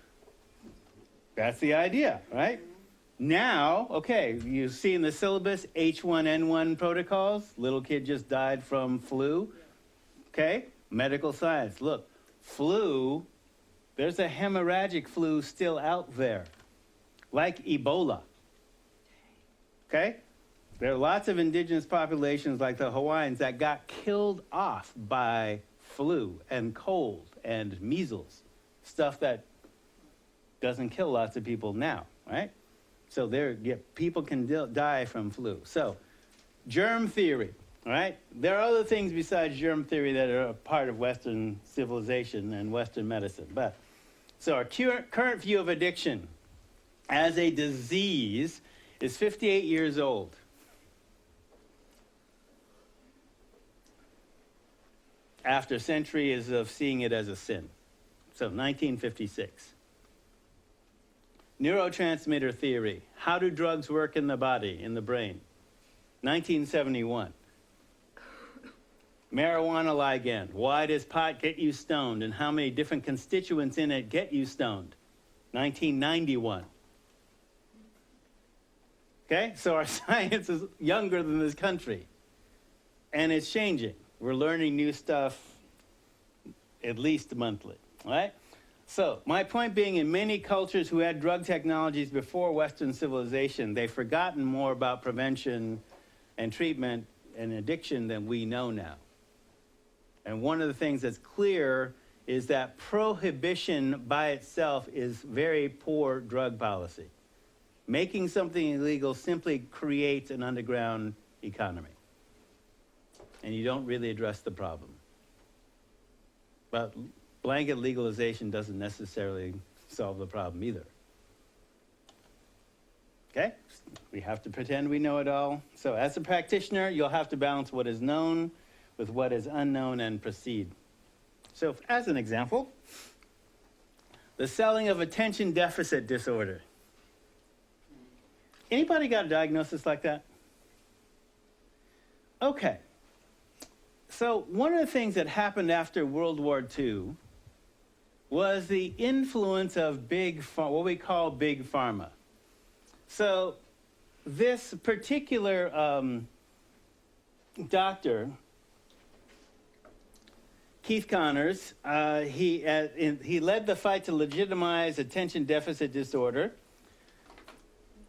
That's the idea, right? Now, okay, you see in the syllabus H1N1 protocols. Little kid just died from flu. Okay, medical science. Look, flu, there's a hemorrhagic flu still out there, like Ebola. Okay? There are lots of indigenous populations like the Hawaiians that got killed off by flu and cold and measles, stuff that doesn't kill lots of people now, right? So people can die from flu. So germ theory, right? There are other things besides germ theory that are a part of Western civilization and Western medicine. But so our current view of addiction as a disease is 58 years old. After centuries of seeing it as a sin. So 1956. Neurotransmitter theory. How do drugs work in the body, in the brain? 1971. Marijuana ligand. Why does pot get you stoned and how many different constituents in it get you stoned? 1991. Okay, so our science is younger than this country. And it's changing. We're learning new stuff at least monthly, right? So my point being, in many cultures who had drug technologies before Western civilization, they've forgotten more about prevention and treatment and addiction than we know now. And one of the things that's clear is that prohibition by itself is very poor drug policy. Making something illegal simply creates an underground economy. And you don't really address the problem. But blanket legalization doesn't necessarily solve the problem either. Okay? We have to pretend we know it all. So as a practitioner, you'll have to balance what is known with what is unknown and proceed. So as an example, the selling of attention deficit disorder. Anybody got a diagnosis like that? Okay. So one of the things that happened after World War II was the influence of what we call big pharma. So this particular doctor, Keith Connors, he led the fight to legitimize attention deficit disorder.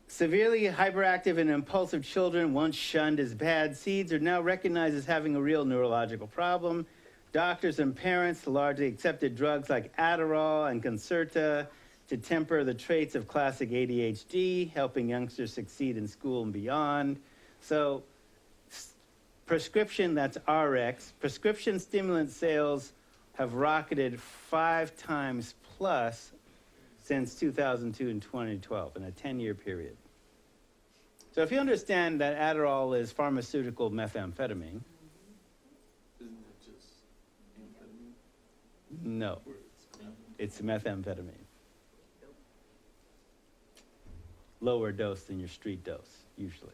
Severely hyperactive and impulsive children, once shunned as bad seeds, are now recognized as having a real neurological problem. Doctors and parents largely accepted drugs like Adderall and Concerta to temper the traits of classic ADHD, helping youngsters succeed in school and beyond. So prescription, that's RX, prescription stimulant sales have rocketed 5 times plus since 2002 and 2012 in a 10-year period. So if you understand that Adderall is pharmaceutical methamphetamine, Isn't it just amphetamine? no, Or it's methamphetamine. Lower dose than your street dose, usually.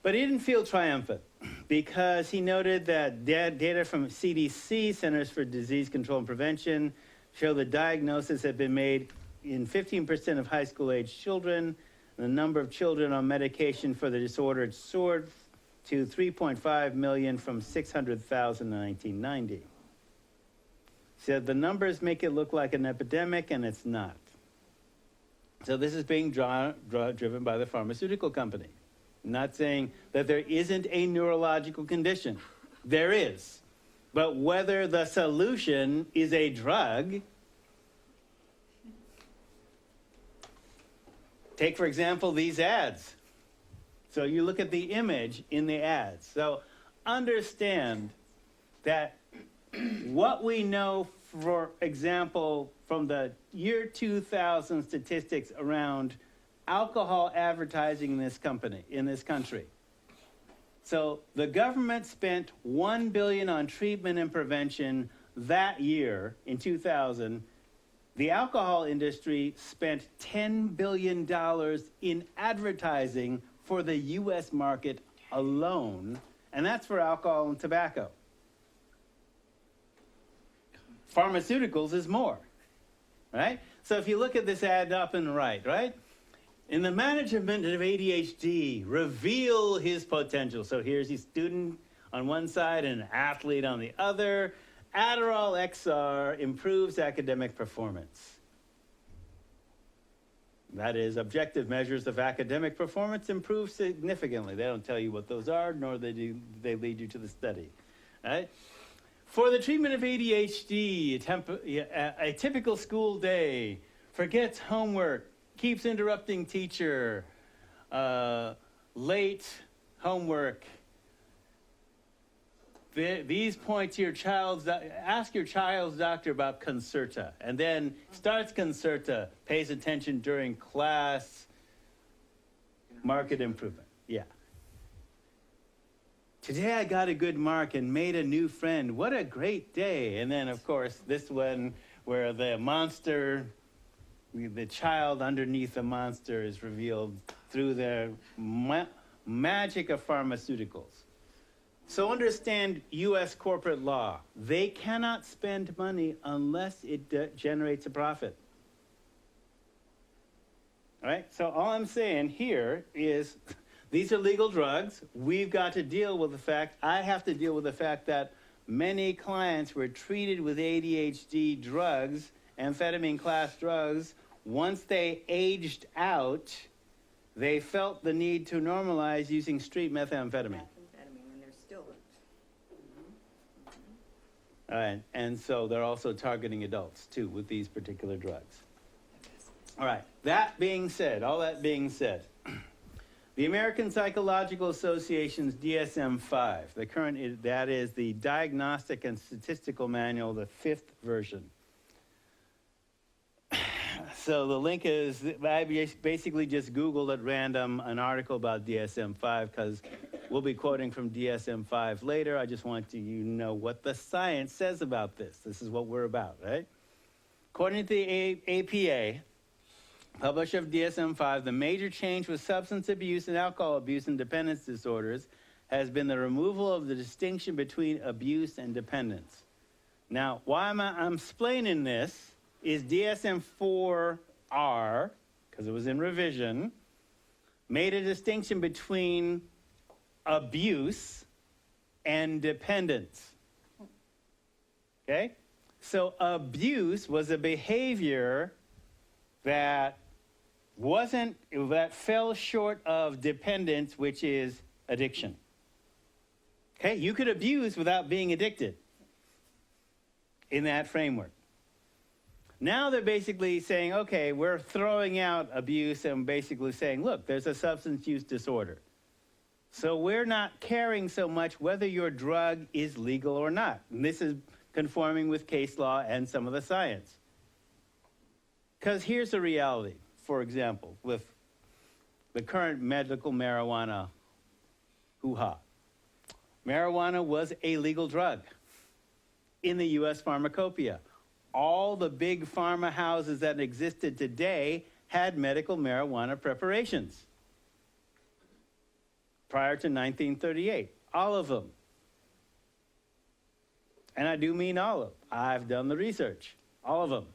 But he didn't feel triumphant because he noted that data from CDC, Centers for Disease Control and Prevention, show the diagnosis had been made in 15% of high school-aged children. The number of children on medication for the disorder had soared to 3.5 million from 600,000 in 1990. So the numbers make it look like an epidemic, and it's not. So this is being driven by the pharmaceutical company. I'm not saying that there isn't a neurological condition. There is. But whether the solution is a drug, take, for example, these ads. So you look at the image in the ads. So understand that what we know, for example, from the year 2000 statistics around alcohol advertising in this country. So the government spent $1 billion on treatment and prevention that year in 2000. The alcohol industry spent $10 billion in advertising for the U.S. market alone, and that's for alcohol and tobacco. Pharmaceuticals is more, right? So if you look at this ad up and right? In the management of ADHD, reveal his potential. So here's a student on one side and an athlete on the other. Adderall XR improves academic performance. That is, objective measures of academic performance improve significantly. They don't tell you what those are, nor they lead you to the study. Right? For the treatment of ADHD, a typical school day, forgets homework, keeps interrupting teacher, late homework. These point to your ask your child's doctor about Concerta, and then starts Concerta, pays attention during class, market improvement. Yeah. Today I got a good mark and made a new friend. What a great day. And then, of course, this one where the child underneath the monster is revealed through the magic of pharmaceuticals. So understand U.S. corporate law. They cannot spend money unless it generates a profit. All right? So all I'm saying here is these are legal drugs. We've got to deal with the fact, I have to deal with the fact that many clients were treated with ADHD drugs, amphetamine class drugs. Once they aged out, they felt the need to normalize using street methamphetamine. And they're still. All right, and so they're also targeting adults too with these particular drugs. All right, all that being said, the American Psychological Association's DSM-5, that is the Diagnostic and Statistical Manual, the 5th version. So the link is, I basically just Googled at random an article about DSM-5 because we'll be quoting from DSM-5 later. I just want you to know what the science says about this. This is what we're about, right? According to the APA, publisher of DSM-5, the major change with substance abuse and alcohol abuse and dependence disorders has been the removal of the distinction between abuse and dependence. Now, why I'm explaining this is DSM-4R, because it was in revision, made a distinction between abuse and dependence. Okay? So abuse was a behavior that fell short of dependence, which is addiction. Okay? You could abuse without being addicted in that framework. Now they're basically saying, okay, we're throwing out abuse and basically saying, look, there's a substance use disorder. So we're not caring so much whether your drug is legal or not. And this is conforming with case law and some of the science. Because here's the reality, for example, with the current medical marijuana hoo-ha. Marijuana was a legal drug in the U.S. pharmacopoeia. All the big pharma houses that existed today had medical marijuana preparations prior to 1938. All of them. And I do mean all of them. I've done the research. All of them.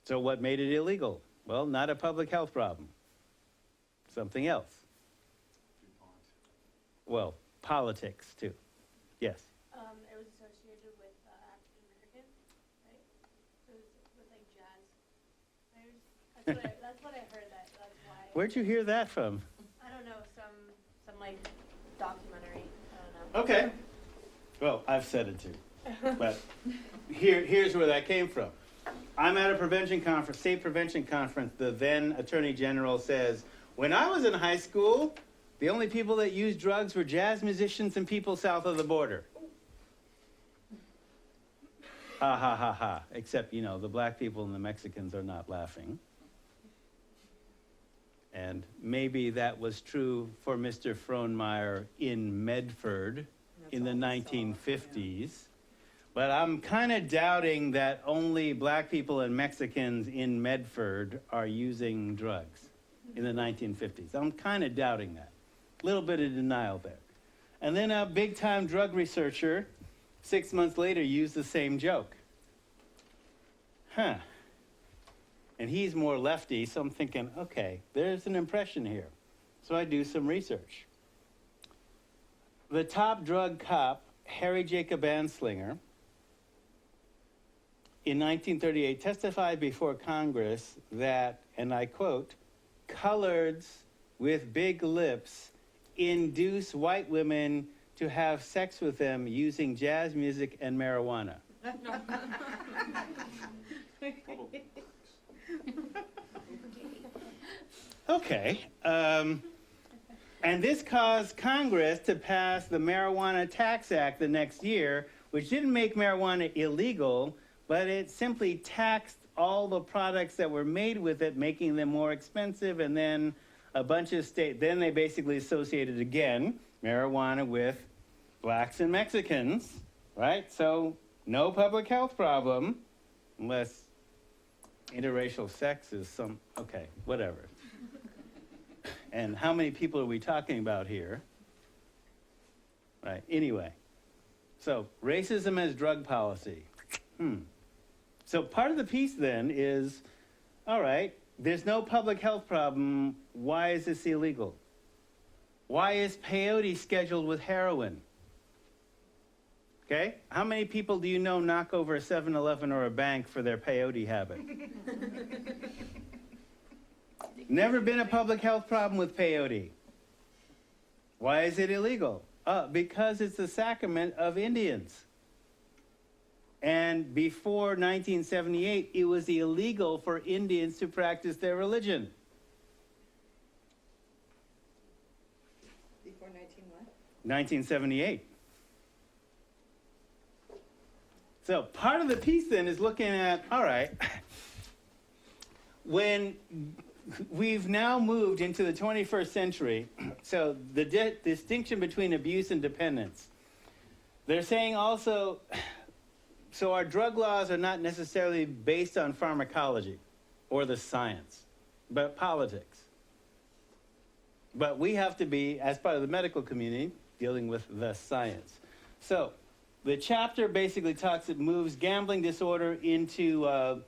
So what made it illegal? Well, not a public health problem. Something else. Well, politics, too. Yes? It was associated with African Americans, right? It was with like jazz players. That's what I heard. That's why. Where'd you hear that from? I don't know. Some like documentary. I don't know. Okay. Well, I've said it too. But here's where that came from. I'm at a prevention conference, state prevention conference. The then Attorney General says, when I was in high school, the only people that used drugs were jazz musicians and people south of the border. Ha ha ha ha. Except, you know, the black people and the Mexicans are not laughing. And maybe that was true for Mr. Frohnmeyer in Medford in the 1950s. But I'm kind of doubting that only black people and Mexicans in Medford are using drugs in the 1950s. I'm kind of doubting that. A little bit of denial there. And then a big-time drug researcher, 6 months later, used the same joke. Huh. And he's more lefty, so I'm thinking, okay, there's an impression here. So I do some research. The top drug cop, Harry Jacob Anslinger, in 1938 testified before Congress that, and I quote, coloreds with big lips induce white women to have sex with them using jazz music and marijuana. Okay. And this caused Congress to pass the Marijuana Tax Act the next year, which didn't make marijuana illegal, but it simply taxed all the products that were made with it, making them more expensive, and then a bunch of then they basically associated again marijuana with blacks and Mexicans, right? So no public health problem, unless interracial sex is okay, whatever. And how many people are we talking about here? Right, anyway. So, racism as drug policy. So part of the piece then is, all right, there's no public health problem. Why is this illegal? Why is peyote scheduled with heroin? Okay? How many people do you know knock over a 7-Eleven or a bank for their peyote habit? Never been a public health problem with peyote. Why is it illegal? Because it's the sacrament of Indians. And before 1978, it was illegal for Indians to practice their religion. Before 19 what? 1978. So part of the piece then is looking at, all right, when we've now moved into the 21st century, so the distinction between abuse and dependence. They're saying also, so our drug laws are not necessarily based on pharmacology or the science, but politics. But we have to be, as part of the medical community, dealing with the science. So the chapter basically it moves gambling disorder into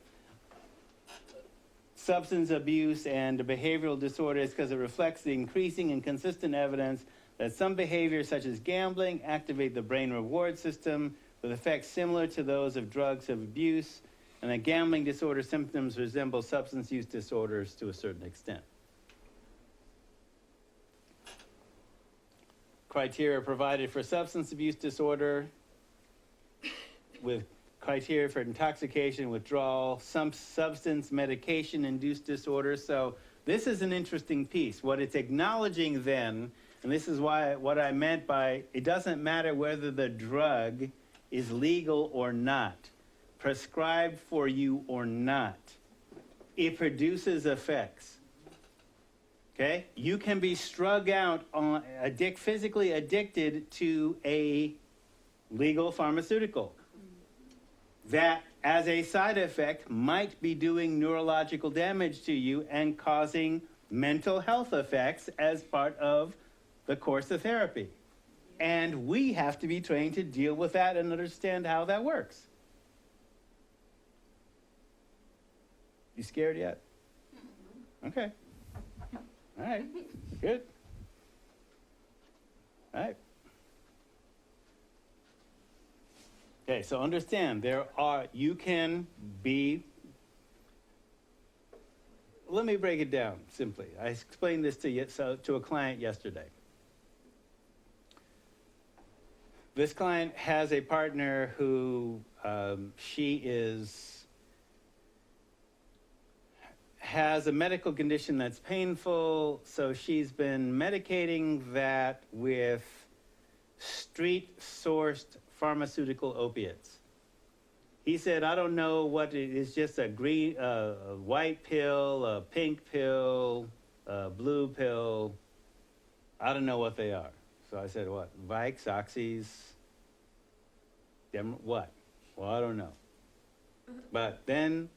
substance abuse and behavioral disorders because it reflects the increasing and consistent evidence that some behaviors such as gambling activate the brain reward system with effects similar to those of drugs of abuse, and that gambling disorder symptoms resemble substance use disorders to a certain extent. Criteria provided for substance abuse disorder with criteria for intoxication, withdrawal, some substance medication-induced disorders. So this is an interesting piece. What it's acknowledging then, and this is what I meant by it doesn't matter whether the drug is legal or not, prescribed for you or not, it produces effects. Okay? You can be strung out on physically addicted to a legal pharmaceutical that, as a side effect, might be doing neurological damage to you and causing mental health effects as part of the course of therapy. And we have to be trained to deal with that and understand how that works. You scared yet? Okay. All right. Good. All right. Okay, so understand, you can be, let me break it down simply. I explained this to a client yesterday. This client has a partner who has a medical condition that's painful, so she's been medicating that with street-sourced pharmaceutical opiates. He said, I don't know what it is, just a white pill, a pink pill, a blue pill. I don't know what they are. So I said, what? Vikes, Oxys, what? Well, I don't know. But then,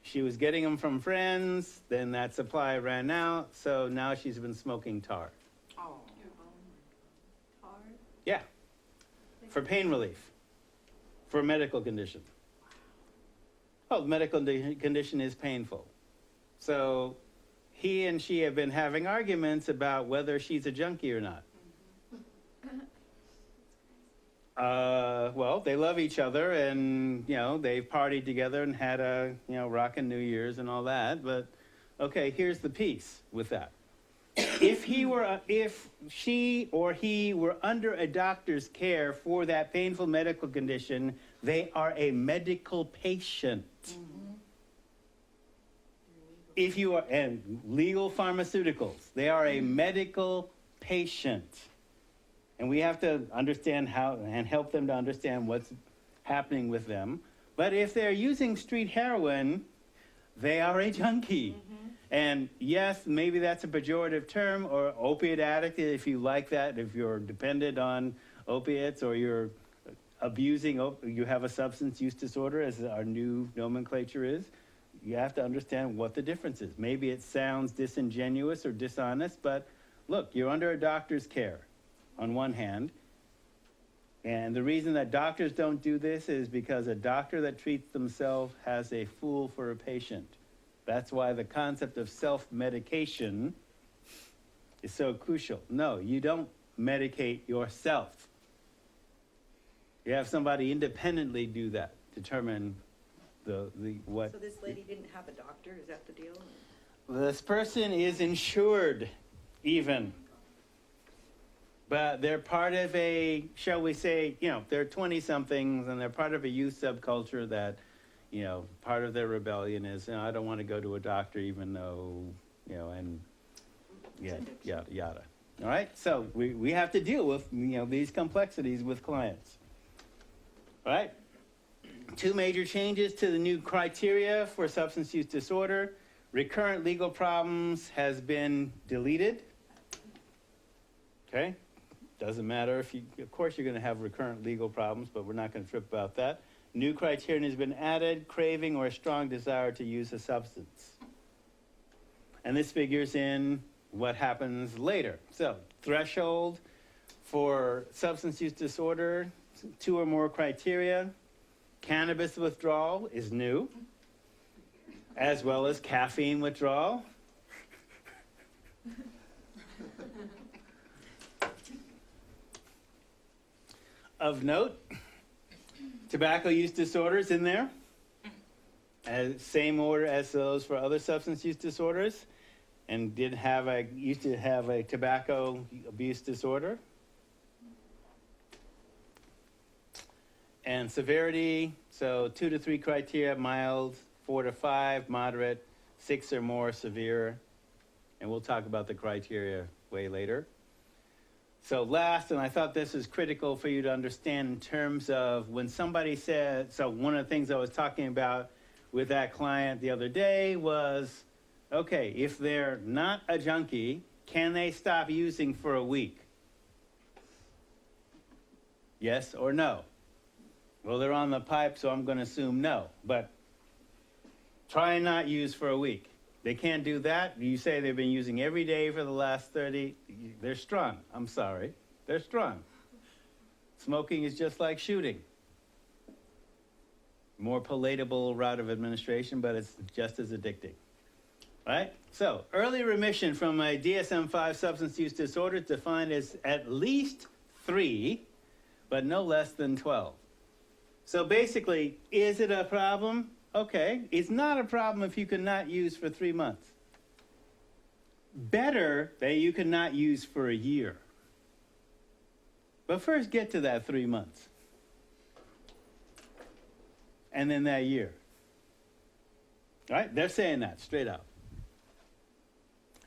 she was getting them from friends, then that supply ran out, so now she's been smoking tar. Oh. Yeah. For pain relief. For a medical condition. Oh, the medical condition is painful. So he and she have been having arguments about whether she's a junkie or not. Well, they love each other and, they've partied together and had a, rockin' New Year's and all that. But, okay, here's the piece with that. If she or he were under a doctor's care for that painful medical condition, they are a medical patient. Mm-hmm. If you are, and legal pharmaceuticals, they are a medical patient. And we have to understand how and help them to understand what's happening with them. But if they're using street heroin, they are a junkie. Mm-hmm. And yes, maybe that's a pejorative term, or opiate addict, if you like that, if you're dependent on opiates or you're abusing, you have a substance use disorder, as our new nomenclature is, you have to understand what the difference is. Maybe it sounds disingenuous or dishonest, but look, you're under a doctor's care on one hand. And the reason that doctors don't do this is because a doctor that treats themselves has a fool for a patient. That's why the concept of self-medication is so crucial. No, you don't medicate yourself. You have somebody independently do that, determine what. So this lady didn't have a doctor, is that the deal? This person is insured, even. But they're part of a, shall we say, they're 20-somethings, and they're part of a youth subculture that, part of their rebellion is, I don't want to go to a doctor even though, and yada, yada. All right? So we have to deal with, these complexities with clients. All right? 2 major changes to the new criteria for substance use disorder. Recurrent legal problems has been deleted. Okay? Doesn't matter if of course you're going to have recurrent legal problems, but we're not going to trip about that. New criterion has been added, craving or a strong desire to use a substance. And this figures in what happens later. So, threshold for substance use disorder, 2 or more criteria. Cannabis withdrawal is new, as well as caffeine withdrawal. Of note, tobacco use disorders in there, same order as those for other substance use disorders, and used to have a tobacco abuse disorder. And severity, so 2 to 3 criteria, mild, 4 to 5, moderate, 6 or more, severe. And we'll talk about the criteria way later. So last, and I thought this is critical for you to understand in terms of when somebody said, so one of the things I was talking about with that client the other day was, okay, if they're not a junkie, can they stop using for a week? Yes or no? Well, they're on the pipe, so I'm going to assume no. But try and not use for a week. They can't do that. You say they've been using every day for the last 30. They're strung. I'm sorry. They're strung. Smoking is just like shooting. More palatable route of administration, but it's just as addicting. Right? So, early remission from a DSM-5 substance use disorder is defined as at least 3, but no less than 12. So basically, is it a problem? Okay, it's not a problem if you cannot use for 3 months. Better that you cannot use for a year. But first get to that 3 months. And then that year. All right, they're saying that straight out.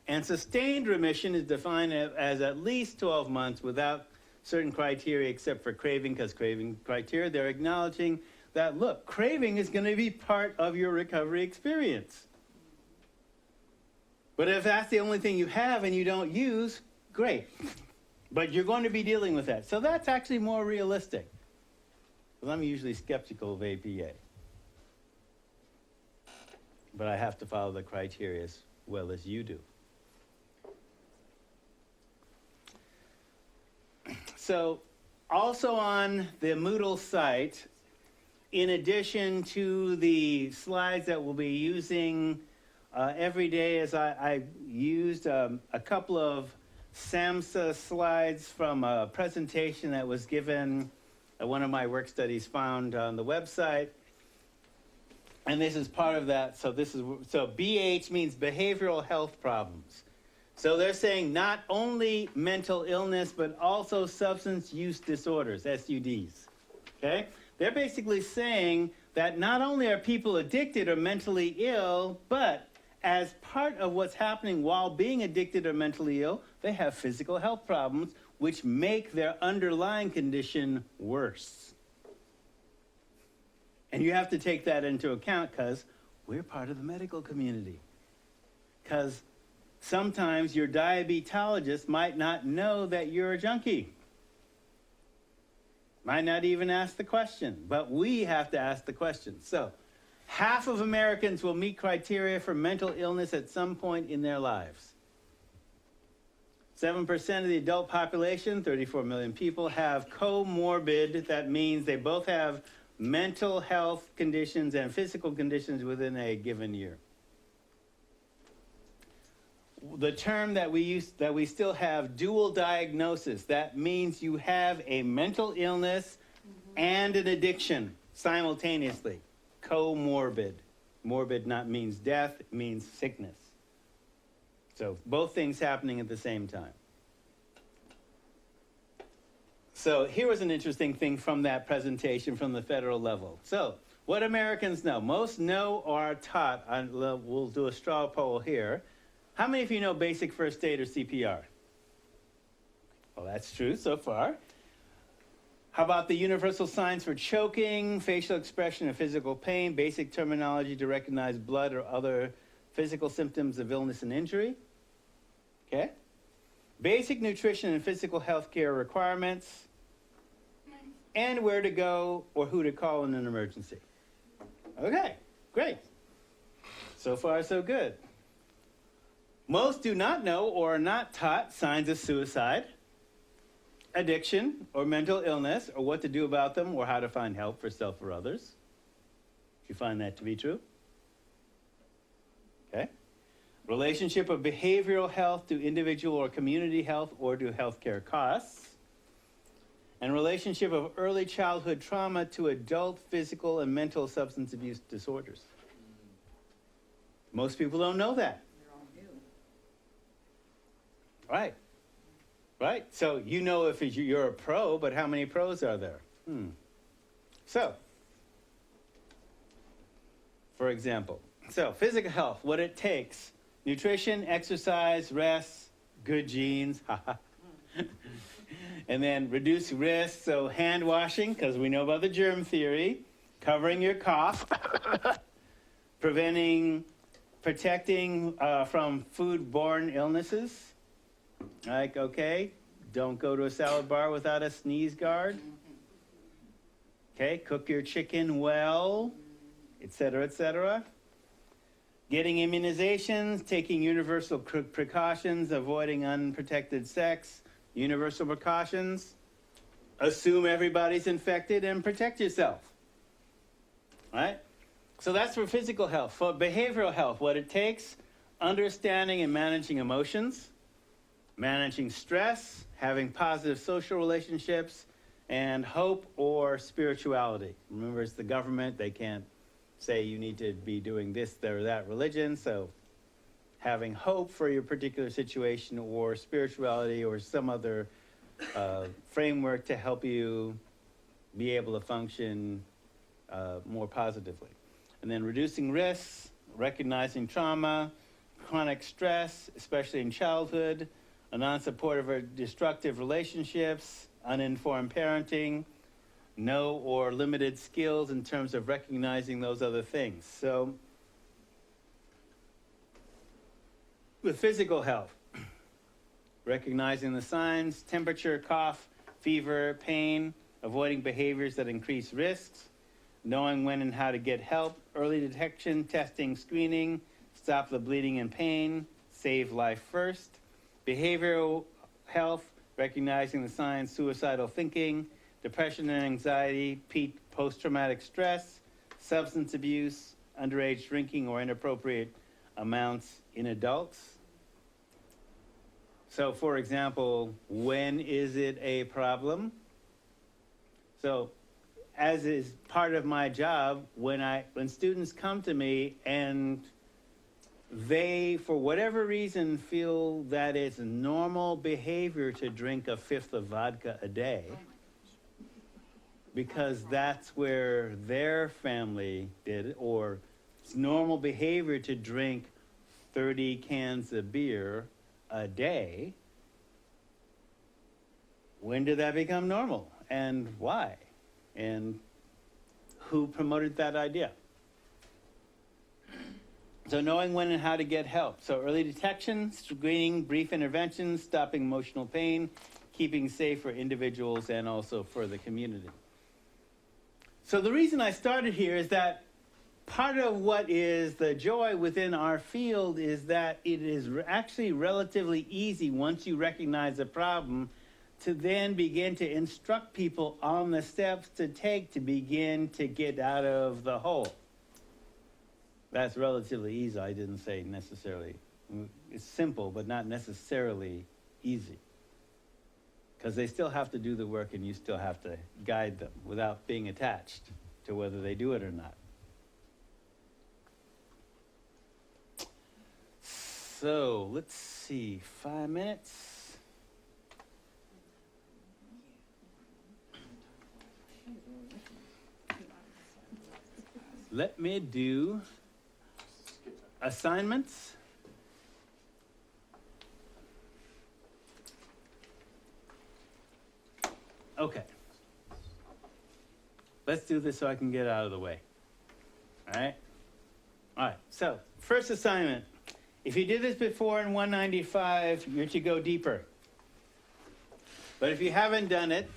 And sustained remission is defined as at least 12 months without certain criteria except for craving, because craving criteria, they're acknowledging that, look, craving is going to be part of your recovery experience. But if that's the only thing you have and you don't use, great. But you're going to be dealing with that. So that's actually more realistic. Because I'm usually skeptical of APA. But I have to follow the criteria as well as you do. So also on the Moodle site, in addition to the slides that we'll be using every day, as I used a couple of SAMHSA slides from a presentation that was given at one of my work studies found on the website. And this is part of that. So BH means behavioral health problems. So they're saying not only mental illness, but also substance use disorders, SUDs. Okay? They're basically saying that not only are people addicted or mentally ill, but as part of what's happening while being addicted or mentally ill, they have physical health problems which make their underlying condition worse. And you have to take that into account because we're part of the medical community. Because sometimes your diabetologist might not know that you're a junkie. Might not even ask the question, but we have to ask the question. So, half of Americans will meet criteria for mental illness at some point in their lives. 7% of the adult population, 34 million people, have comorbid. That means they both have mental health conditions and physical conditions within a given year. The term that we use, that we still have, dual diagnosis. That means you have a mental illness and an addiction simultaneously. Comorbid. Morbid not means death, it means sickness. So both things happening at the same time. So here was an interesting thing from that presentation from the federal level. So what Americans know? Most know or are taught, we'll do a straw poll here. How many of you know basic first aid or CPR? Well, that's true so far. How about the universal signs for choking, facial expression of physical pain, basic terminology to recognize blood or other physical symptoms of illness and injury? Okay. Basic nutrition and physical health care requirements, and where to go or who to call in an emergency. Okay, great. So far, so good. Most do not know or are not taught signs of suicide, addiction, or mental illness, or what to do about them, or how to find help for self or others. Do you find that to be true? Okay. Relationship of behavioral health to individual or community health or to healthcare costs. And relationship of early childhood trauma to adult physical and mental substance abuse disorders. Most people don't know that. They're all new. Right. Right. So you know if you're a pro, but how many pros are there? So, for example, physical health, what it takes: nutrition, exercise, rest, good genes, and then reduce risk, so hand washing, because we know about the germ theory, covering your cough, protecting from food-borne illnesses. Like, okay, don't go to a salad bar without a sneeze guard. Okay, cook your chicken well, etc., etc. Getting immunizations, taking universal precautions, avoiding unprotected sex, universal precautions. Assume everybody's infected and protect yourself. Right? So that's for physical health. For behavioral health, what it takes: understanding and managing emotions, managing stress, having positive social relationships, and hope or spirituality. Remember, it's the government. They can't say you need to be doing this, that, or that religion. So having hope for your particular situation, or spirituality, or some other framework to help you be able to function more positively. And then reducing risks, recognizing trauma, chronic stress, especially in childhood, a non-supportive or destructive relationships, uninformed parenting, no or limited skills in terms of recognizing those other things. So, with physical health, recognizing the signs: temperature, cough, fever, pain, avoiding behaviors that increase risks, knowing when and how to get help, early detection, testing, screening, stop the bleeding and pain, save life first. Behavioral health, recognizing the signs: suicidal thinking, depression and anxiety, post-traumatic stress, substance abuse, underage drinking or inappropriate amounts in adults. So, for example, when is it a problem? So, as is part of my job, when students come to me and they, for whatever reason, feel that it's normal behavior to drink a fifth of vodka a day, because that's where their family did it, or it's normal behavior to drink 30 cans of beer a day, when did that become normal, and why? And who promoted that idea? So knowing when and how to get help. So early detection, screening, brief interventions, stopping emotional pain, keeping safe for individuals and also for the community. So the reason I started here is that part of what is the joy within our field is that it is actually relatively easy, once you recognize a problem, to then begin to instruct people on the steps to take to begin to get out of the hole. That's relatively easy. I didn't say necessarily. It's simple, but not necessarily easy. Because they still have to do the work and you still have to guide them without being attached to whether they do it or not. So, let's see, 5 minutes. Let me do assignments. Okay. Let's do this so I can get out of the way. All right? All right, so first assignment. If you did this before in 195, you're to go deeper. But if you haven't done it,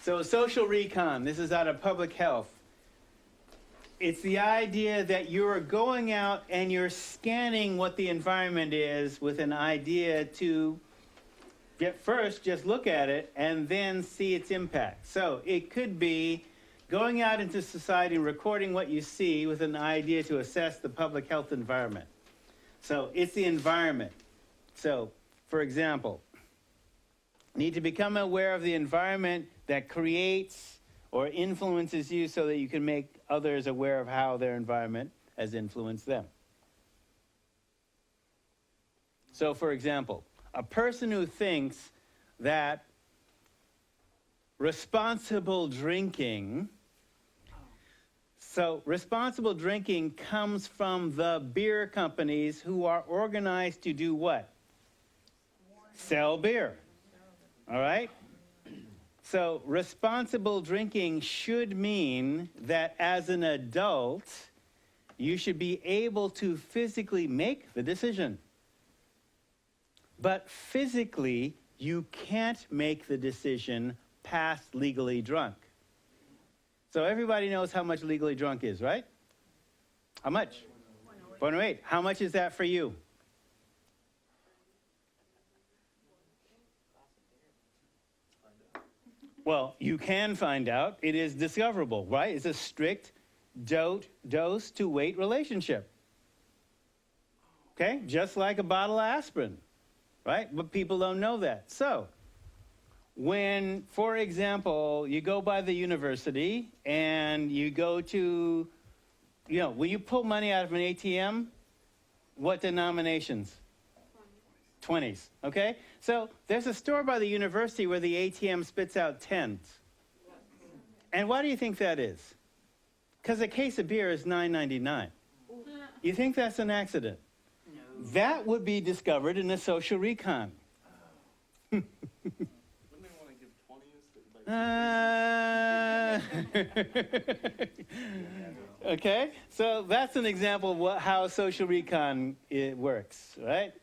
so social recon, this is out of public health. It's the idea that you're going out and you're scanning what the environment is with an idea to first just look at it and then see its impact. So it could be going out into society and recording what you see with an idea to assess the public health environment. So it's the environment. So, for example, need to become aware of the environment that creates or influences you so that you can make others aware of how their environment has influenced them. So, for example, a person who thinks that responsible drinking comes from the beer companies who are organized to do what? Sell beer. All right? So responsible drinking should mean that as an adult, you should be able to physically make the decision. But physically, you can't make the decision past legally drunk. So everybody knows how much legally drunk is, right? How much? 0.08. How much is that for you? Well, you can find out. It is discoverable, right? It's a strict dose to weight relationship. Okay? Just like a bottle of aspirin, right? But people don't know that. So, when, for example, you go by the university and you go to, when you pull money out of an ATM, what denominations? 20s, okay? So there's a store by the university where the ATM spits out 10s. And why do you think that is? Because a case of beer is $9.99. You think that's an accident? No. That would be discovered in a social recon. Wouldn't they want to give 20s? Okay, so that's an example of how social recon works, right?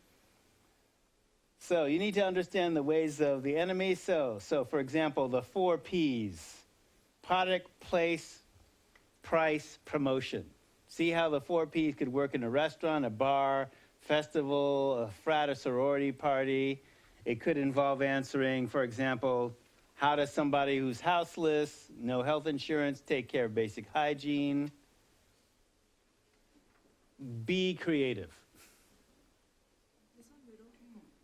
So you need to understand the ways of the enemy. So for example, the 4 Ps: product, place, price, promotion. See how the 4 Ps could work in a restaurant, a bar, festival, a frat or sorority party. It could involve answering, for example, how does somebody who's houseless, no health insurance, take care of basic hygiene? Be creative.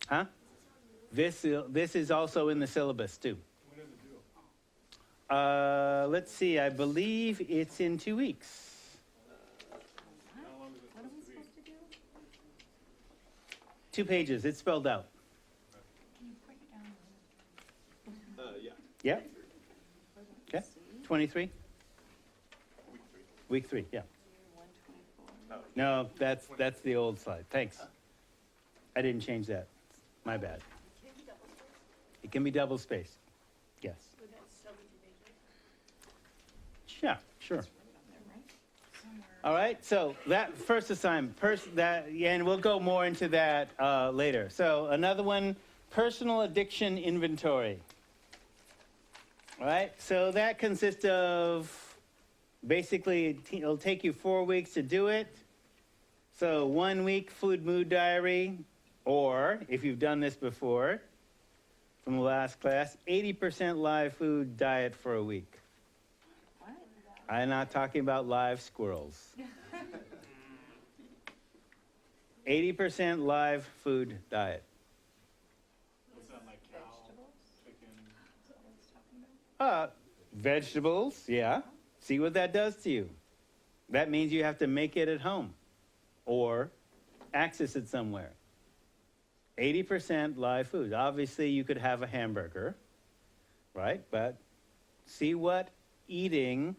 Huh? This is also in the syllabus, too. When is it due? Let's see. I believe it's in 2 weeks. How long is it supposed to be? 2 pages. It's spelled out. Can you break it down? Yeah. Yeah? Okay. 23? Week 3, yeah. No, that's the old slide. Thanks. I didn't change that. My bad. It can be double spaced. Yes. Yeah, sure. All right, so that first assignment, and we'll go more into that later. So another one, personal addiction inventory. All right, so that consists of, basically, it'll take you 4 weeks to do it. So 1 week food mood diary, or if you've done this before, from the last class, 80% live food diet for a week. What? I'm not talking about live squirrels. 80% live food diet. What's that, like cow, chicken? Vegetables, yeah. See what that does to you. That means you have to make it at home or access it somewhere. 80% live food. Obviously, you could have a hamburger, right? But see what eating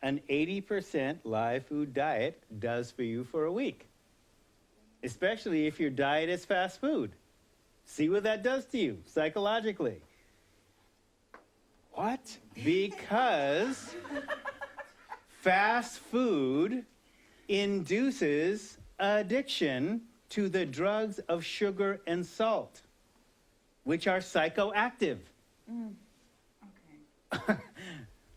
an 80% live food diet does for you for a week. Especially if your diet is fast food. See what that does to you psychologically. What? Because fast food induces addiction to the drugs of sugar and salt, which are psychoactive. Okay.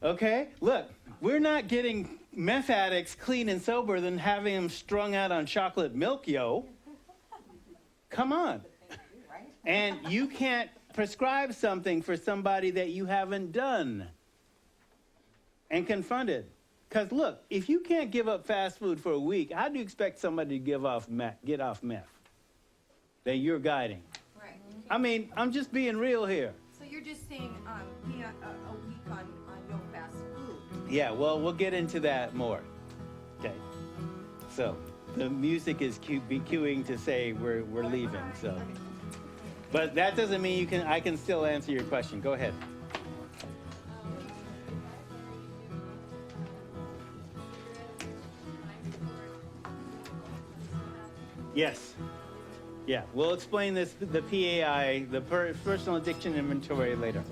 Okay? Look, we're not getting meth addicts clean and sober than having them strung out on chocolate milk, yo. Come on. And you can't prescribe something for somebody that you haven't done and confronted. Because look, if you can't give up fast food for a week, how do you expect somebody to get off meth that you're guiding? Right. I mean, I'm just being real here. So you're just saying, be a week on no fast food. Yeah, well, we'll get into that more. Okay. So the music is cueing to say we're leaving. So, but that doesn't mean I can still answer your question. Go ahead. Yes. Yeah, we'll explain this, the PAI, the personal addiction inventory later.